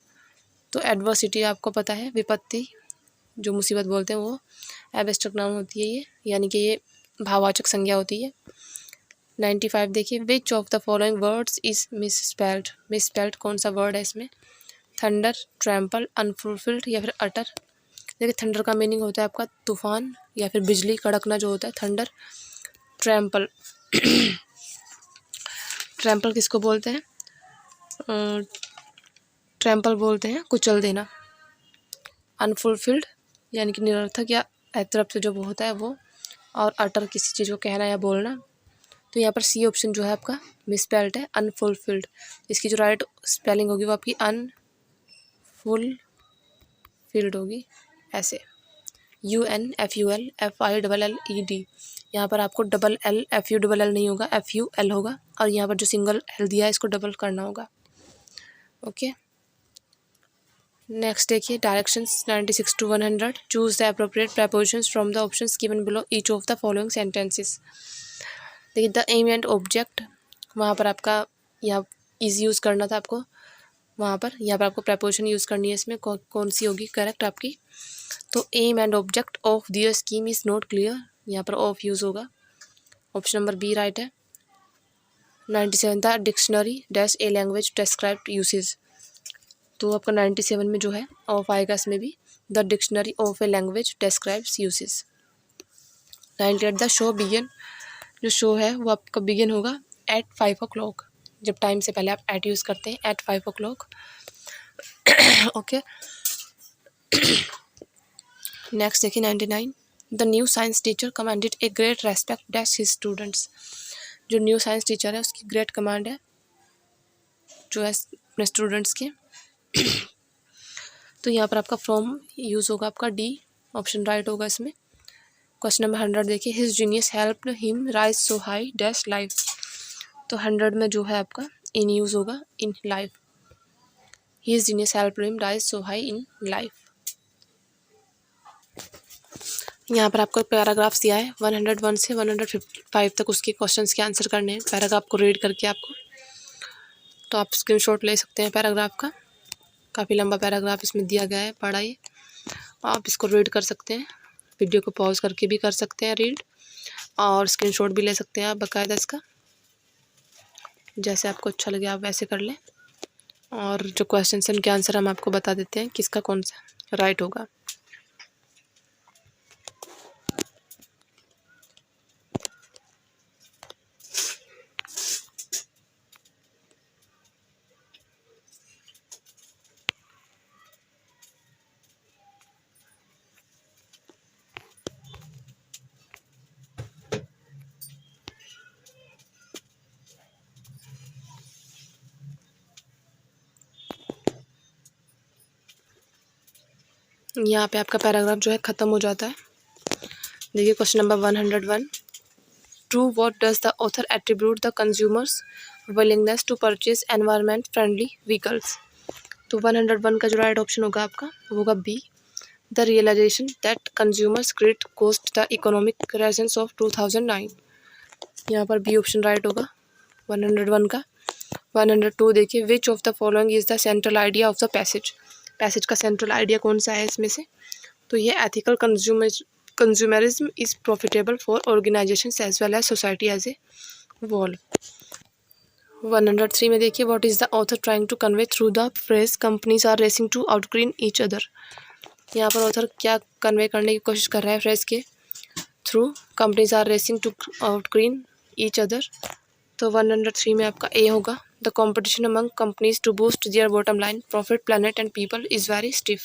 Speaker 1: तो एडवर्सिटी आपको पता है, विपत्ति जो मुसीबत बोलते हैं वो एब्स्ट्रैक्ट नाउन होती है ये, यानी कि ये भाववाचक संज्ञा होती है। 95 देखिए, which of the following words is misspelled, misspelled कौन सा वर्ड है इसमें? थंडर, ट्रैम्पल, अनफुलफिल्ड या फिर अटर। देखिए, थंडर का मीनिंग होता है आपका तूफान या फिर बिजली कड़कना जो होता है, थंडर। ट्रैम्पल, ट्रैम्पल किसको बोलते हैं? ट्रैम्पल बोलते हैं कुचल देना। अनफुलफिल्ड यानी कि निरर्थक या तरफ से जो होता है वो, और अटर किसी चीज़ को कहना या बोलना। तो यहाँ पर सी ऑप्शन जो है आपका मिसस्पेल्ड है, अनफुलफिल्ड। इसकी जो राइट स्पेलिंग होगी वो आपकी अनफुलफिल्ड होगी, ऐसे UNFULFILLED। यहाँ पर आपको डबल एल FULL नहीं होगा, FUL होगा, और यहाँ पर जो सिंगल एल दिया है इसको डबल करना होगा। ओके, नेक्स्ट देखिए directions 96 to 100। Choose the appropriate prepositions from the options given below each of the following sentences. देखिए द एम एंड ऑब्जेक्ट, वहाँ पर आपका यहाँ इज यूज़ करना था आपको, वहाँ पर यहाँ पर आपको preposition यूज़ करनी है। इसमें कौन सी होगी करेक्ट आपकी? तो aim and object of their scheme is not clear, यहाँ पर ऑफ यूज़ होगा। ऑप्शन नंबर बी राइट है। 97 the dictionary dash a language described usage. तो आपका 97 में जो है ऑफ आएगा, इसमें भी the dictionary of a language describes usage. 98 the show begin, जो शो है वो आपका बिगिन होगा एट 5 o'clock, जब टाइम से पहले आप एट यूज़ करते हैं, एट 5 o'clock। ओके, नेक्स्ट देखिए 99 the new science teacher commanded a great respect dash his students. जो न्यू साइंस टीचर है उसकी ग्रेट कमांड है जो है अपने स्टूडेंट्स के। तो यहाँ पर आपका फ्रॉम यूज़ होगा आपका डी, ऑप्शन राइट होगा इसमें। क्वेश्चन नंबर 100 देखिए his genius helped him rise so high dash life. तो 100 में जो है आपका इन यूज़ होगा, in life. His genius helped him rise so high in life. यहाँ पर आपको पैराग्राफ्स दिया है 101 से 155 तक, उसके क्वेश्चंस के आंसर करने हैं पैराग्राफ को रीड करके आपको। तो आप स्क्रीनशॉट ले सकते हैं पैराग्राफ का, काफ़ी लंबा पैराग्राफ इसमें दिया गया है, पढ़ाइए। आप इसको रीड कर सकते हैं, वीडियो को पॉज करके भी कर सकते हैं रीड, और स्क्रीनशॉट भी ले सकते हैं आप बाकायदा इसका, जैसे आपको अच्छा लगे आप वैसे कर लें। और जो क्वेश्चन हैं उनके आंसर हम आपको बता देते हैं किसका कौन सा राइट होगा। यहाँ पे आपका पैराग्राफ जो है ख़त्म हो जाता है। देखिए question number 101 to what does the author attribute the consumers willingness to purchase environment friendly vehicles. तो 101 का जो राइट ऑप्शन होगा आपका वो होगा B, the realisation that consumers credit cost the economic recession of 2009। यहाँ पर बी ऑप्शन राइट होगा 101 का। 102 देखिए which of the following is the central idea of the passage. Passage का सेंट्रल आइडिया कौन सा है इसमें से? तो ये ethical consumerism is profitable for organisations as well as society as a whole. 103 में देखिए what is the author trying to convey through the phrase companies are racing to outgreen each other. यहाँ पर ऑथर क्या convey करने की कोशिश कर रहा है फ्रेज के थ्रू, companies are racing to outgreen each other. तो 103 में आपका ए होगा, the competition among companies to boost their bottom line profit planet and people is very stiff.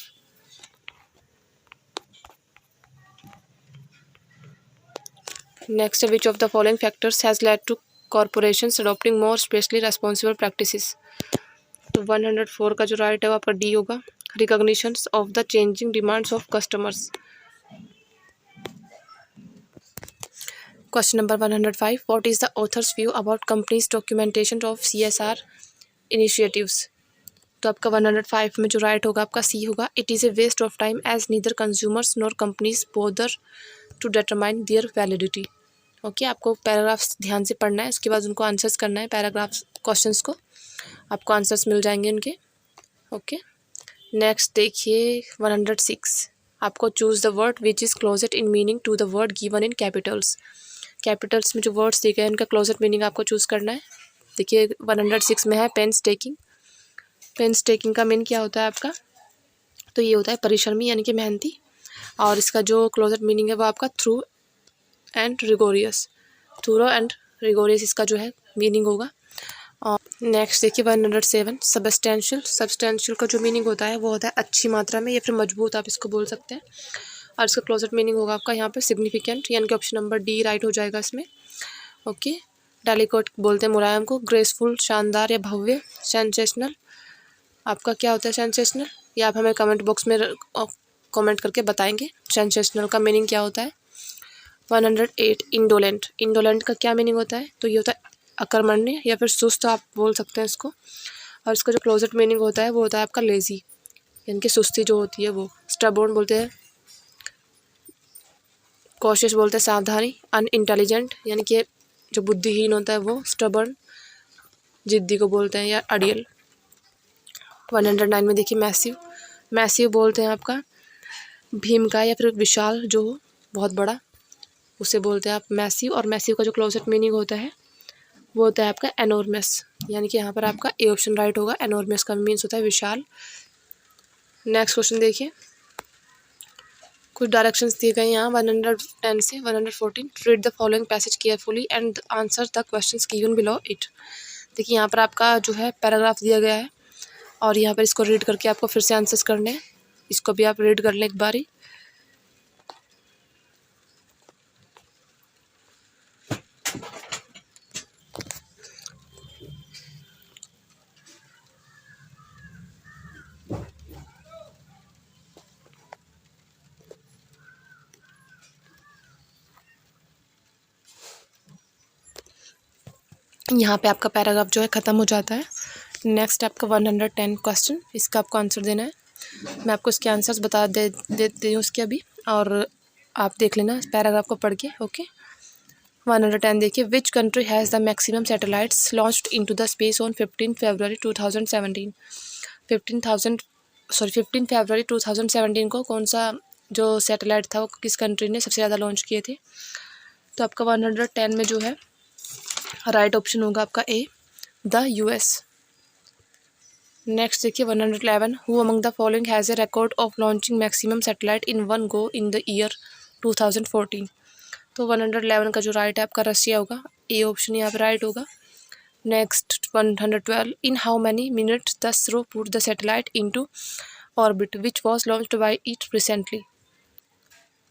Speaker 1: Next which of the following factors has led to corporations adopting more specially responsible practices. तो 104 का जो right है वो आपका D होगा, recognitions of the changing demands of customers. Question number 105 what is the author's view about companies documentation of CSR initiatives. तो आपका 105 में जो राइट होगा आपका सी होगा, it is a waste of time as neither consumers nor companies bother to determine their validity. Okay, आपको paragraphs ध्यान से पढ़ना है, उसके बाद उनको आंसर्स करना है पैराग्राफ्स क्वेश्चंस को, आपको आंसर्स मिल जाएंगे उनके। ओके, नेक्स्ट देखिए 106 आपको choose the word which is closest in meaning to the word given in capitals. Capitals में जो वर्ड्स दिए गए हैं उनका क्लोजेट मीनिंग आपको चूज़ करना है। देखिए 106 में है पेन्स टेकिंग। पेन्स टेकिंग का मीन क्या होता है आपका? तो ये होता है परिश्रमी यानी कि मेहनती, और इसका जो क्लोजेट मीनिंग है वो आपका thorough and rigorous, thorough and rigorous इसका जो है मीनिंग होगा। और नेक्स्ट देखिए 107 सबस्टेंशियल। सबस्टेंशियल का जो मीनिंग होता है वो होता है अच्छी मात्रा में या फिर मजबूत, आप इसको बोल सकते हैं, और इसका क्लोजेट मीनिंग होगा आपका यहाँ पे सिग्निफिकेंट, यानी कि ऑप्शन नंबर डी राइट हो जाएगा इसमें। ओके, डेलिकेट बोलते हैं मुलायम को, ग्रेसफुल शानदार या भव्य, सेंसेशनल आपका क्या होता है सेंसेशनल, ये आप हमें कमेंट बॉक्स में कमेंट करके बताएंगे सेंसेशनल का मीनिंग क्या होता है। 108 इंडोलेंट, इंडोलेंट का क्या मीनिंग होता है, तो ये होता है अकर्मण्य या फिर सुस्त आप बोल सकते हैं इसको, और इसका जो क्लोजेट मीनिंग होता है वो होता है आपका लेजी, यानी कि सुस्ती जो होती है वो। स्टबोर्न बोलते हैं, कॉशियस बोलते हैं सावधानी, अनइंटेलिजेंट यानी कि जो बुद्धिहीन होता है वो स्टबर्न, जिद्दी को बोलते हैं, या अड़ियल। 109 में देखिए मैसिव, मैसिव बोलते हैं आपका भीम का या फिर विशाल जो हो बहुत बड़ा, उसे बोलते हैं आप मैसिव। और मैसिव का जो क्लोजेट मीनिंग होता है वो होता है आपका एनॉर्मस, यानी कि यहाँ पर आपका ए ऑप्शन राइट होगा। एनॉर्मस का मीन्स होता है विशाल। नेक्स्ट क्वेश्चन देखिए, कुछ डायरेक्शंस दिए गए यहाँ 110 से 114। Read the following passage carefully and answer the questions given below it. देखिए यहाँ पर आपका जो है पैराग्राफ दिया गया है और यहाँ पर इसको रीड करके आपको फिर से आंसर्स करने हैं। इसको भी आप रीड कर लें एक बारी। यहाँ पे आपका पैराग्राफ जो है ख़त्म हो जाता है। नेक्स्ट आपका 110 क्वेश्चन, इसका आपको आंसर देना है। मैं आपको इसके आंसर्स बता देती हूँ उसके अभी, और आप देख लेना पैराग्राफ को पढ़ के। ओके 110 देखिए, which country has the maximum satellites launched into the space on 15 फरवरी 2017। 15 फरवरी 2017 को कौन सा जो सैटेलाइट था वो किस कंट्री ने सबसे ज़्यादा लॉन्च किए थे। तो आपका 110 में जो है राइट ऑप्शन होगा आपका ए, द यूएस। नेक्स्ट देखिए 111, who among the following has a record of launching maximum satellite in one go in the year 2014। तो 111 का जो राइट है आपका रशिया होगा, ए ऑप्शन यहाँ पर राइट होगा। Next 112, in how many minute the ISRO put the satellite into orbit which was launched by it recently.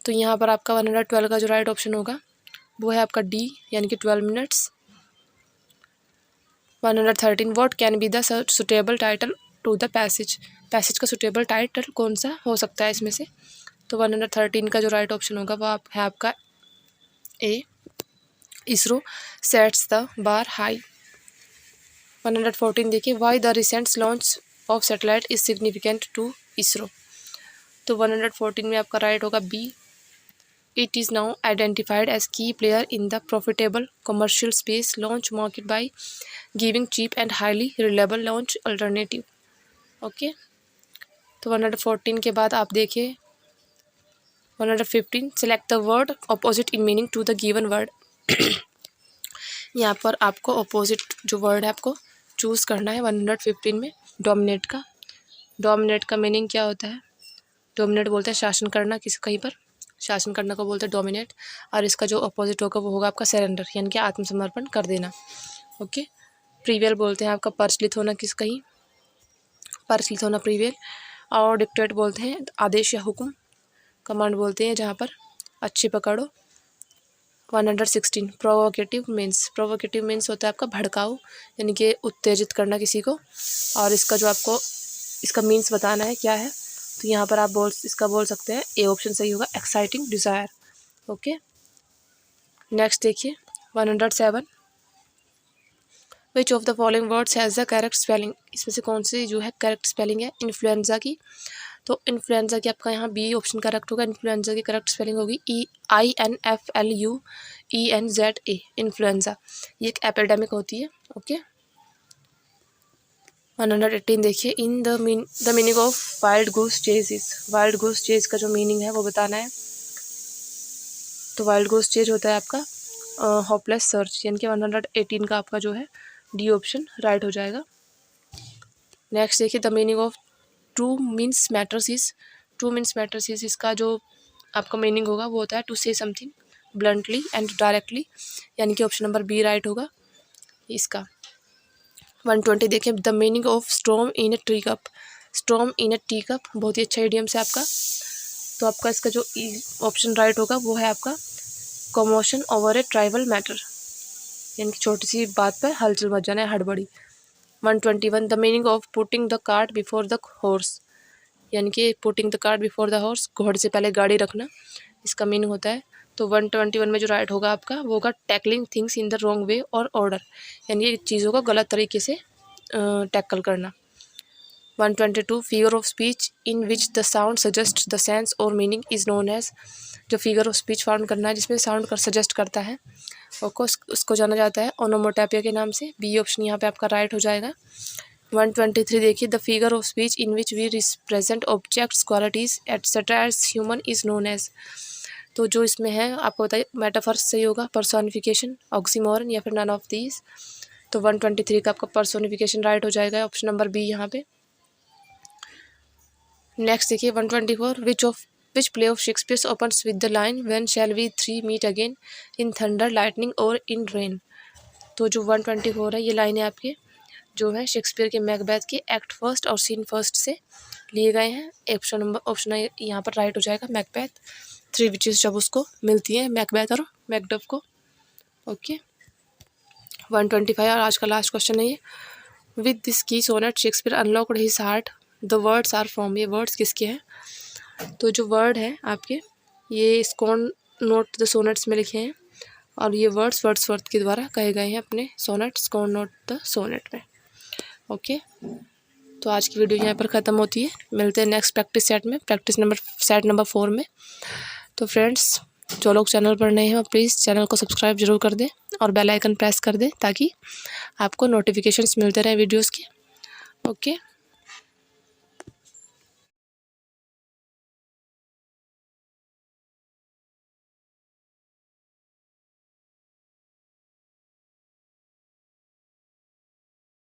Speaker 1: तो यहाँ पर आपका 112 का जो राइट ऑप्शन होगा वो है आपका डी, यानी कि 12 minutes. 113, what can be the suitable title to the passage. Passage का सुटेबल टाइटल कौन सा हो सकता है इसमें से। तो 113 का जो राइट ऑप्शन होगा वो है आपका A, ISRO sets the bar high. 114 देखिए, why the recent launch of satellite is significant to ISRO. तो 114 में आपका राइट होगा B, it is now identified as key player in the profitable commercial space launch market by giving cheap and highly reliable launch alternative. Okay तो 114 के बाद आप देखिए 115, select the word opposite in meaning to the given word. यहाँ पर आपको opposite जो word है आपको चूज़ करना है 115 में। डोमिनेट का, डोमिनेट का मीनिंग क्या होता है। डोमिनेट बोलते हैं शासन करना, किसी कहीं पर शासन करना को बोलते हैं डोमिनेट, और इसका जो अपोजिट होगा वो होगा आपका सरेंडर, यानी कि आत्मसमर्पण कर देना। ओके प्रीवेल बोलते हैं आपका परिचालित होना, किस कहीं परिचालित होना प्रीवेल। और डिक्टेट बोलते हैं आदेश या हुक्म, कमांड बोलते हैं जहाँ पर अच्छी पकड़ो। 116, प्रोवोकेटिव मीन्स, प्रोवोकेटिव मीन्स होता है आपका भड़काऊ, यानी कि उत्तेजित करना किसी को, और इसका जो आपको इसका मीन्स बताना है क्या है। तो यहाँ पर आप इसका बोल सकते हैं ए ऑप्शन सही होगा, एक्साइटिंग डिज़ायर। ओके नेक्स्ट देखिए 107, विच of the following words has the correct spelling. इसमें से कौन सी जो है करेक्ट स्पेलिंग है इन्फ्लुएंजा की। तो इन्फ्लुएंजा की आपका यहाँ बी ऑप्शन करेक्ट होगा। इन्फ्लुएंजा की करेक्ट स्पेलिंग होगी INFLUENZA, इन्फ्लुएंजा। ये एक एपिडेमिक होती है। ओके 118 देखिए, in the meaning of wild goose chase is. Wild goose chase का जो मीनिंग है वो बताना है। तो वाइल्ड गूस चेज होता है आपका होपलेस सर्च, यानी कि 118 का आपका जो है डी ऑप्शन राइट हो जाएगा। नेक्स्ट देखिए, the meaning of true means matters is. True means matters is, इसका जो आपका मीनिंग होगा वो होता है टू से समथिंग ब्लंटली एंड डायरेक्टली, यानी कि ऑप्शन नंबर बी राइट होगा इसका। 120 देखिए, the meaning of storm in A tea cup. Storm in A tea cup बहुत ही अच्छा इडियम है आपका। तो आपका इसका जो ऑप्शन राइट होगा वो है आपका commotion over a tribal matter. यानी कि छोटी सी बात पर हलचल मच जाना है, हड़बड़ी। 121 the meaning of putting the cart before the horse, यानी कि putting the cart before the horse, घोड़े से पहले गाड़ी रखना, इसका मीनिंग होता है। तो 121 में जो राइट होगा आपका वो होगा tackling things in the wrong way और ऑर्डर, यानी चीज़ों को गलत तरीके से टैकल करना। 122 figure of speech in which the sound suggest the sense और मीनिंग इज़ नोन एज, जो फिगर ऑफ स्पीच फाउंड करना है जिसमें साउंड कर सजेस्ट करता है उसको जाना जाता है ओनोमोटोपिया के नाम से। बी ऑप्शन यहाँ पे आपका राइट हो जाएगा। 123 देखिए the figure of speech in which we represent objects qualities etcetera as human is known as, तो जो इसमें है आपको बताइए मेटाफर सही होगा, पर्सोनिफिकेशन, ऑक्सीमोरन या फिर नन ऑफ दीज। तो 123 का आपका पर्सोनिफिकेशन राइट हो जाएगा, ऑप्शन नंबर बी यहाँ पे। नेक्स्ट देखिए 124 which play of Shakespeare opens with the line when shall we three meet again in thunder lightning or in rain, तो जो 124 है ये लाइन है आपके जो है शेक्सपियर के मैकबेथ के एक्ट फर्स्ट और सीन फर्स्ट से लिए गए हैं। ऑप्शन यहाँ पर राइट हो जाएगा मैकबेथ, थ्री विचेस जब उसको मिलती है मैकबेथ और मैकडफ को। ओके 125 और आज का लास्ट क्वेश्चन है ये, with this key sonnet Shakespeare unlocked his heart the words are from, ये वर्ड्स किसके हैं? तो जो वर्ड है आपके ये स्कॉन नोट द सोनेट्स में लिखे हैं और ये वर्ड्स वर्ड्सवर्थ के द्वारा कहे गए हैं अपने सोनेट स्कॉन नोट द सोनेट में। ओके तो आज की वीडियो यहाँ पर ख़त्म होती है, मिलते हैं नेक्स्ट प्रैक्टिस सेट में, सेट नंबर 4 में। तो फ्रेंड्स जो लोग चैनल पर नए हैं प्लीज़ चैनल को सब्सक्राइब जरूर कर दें और बेल आइकन प्रेस कर दें ताकि आपको नोटिफिकेशंस मिलते रहें वीडियोस के। ओके।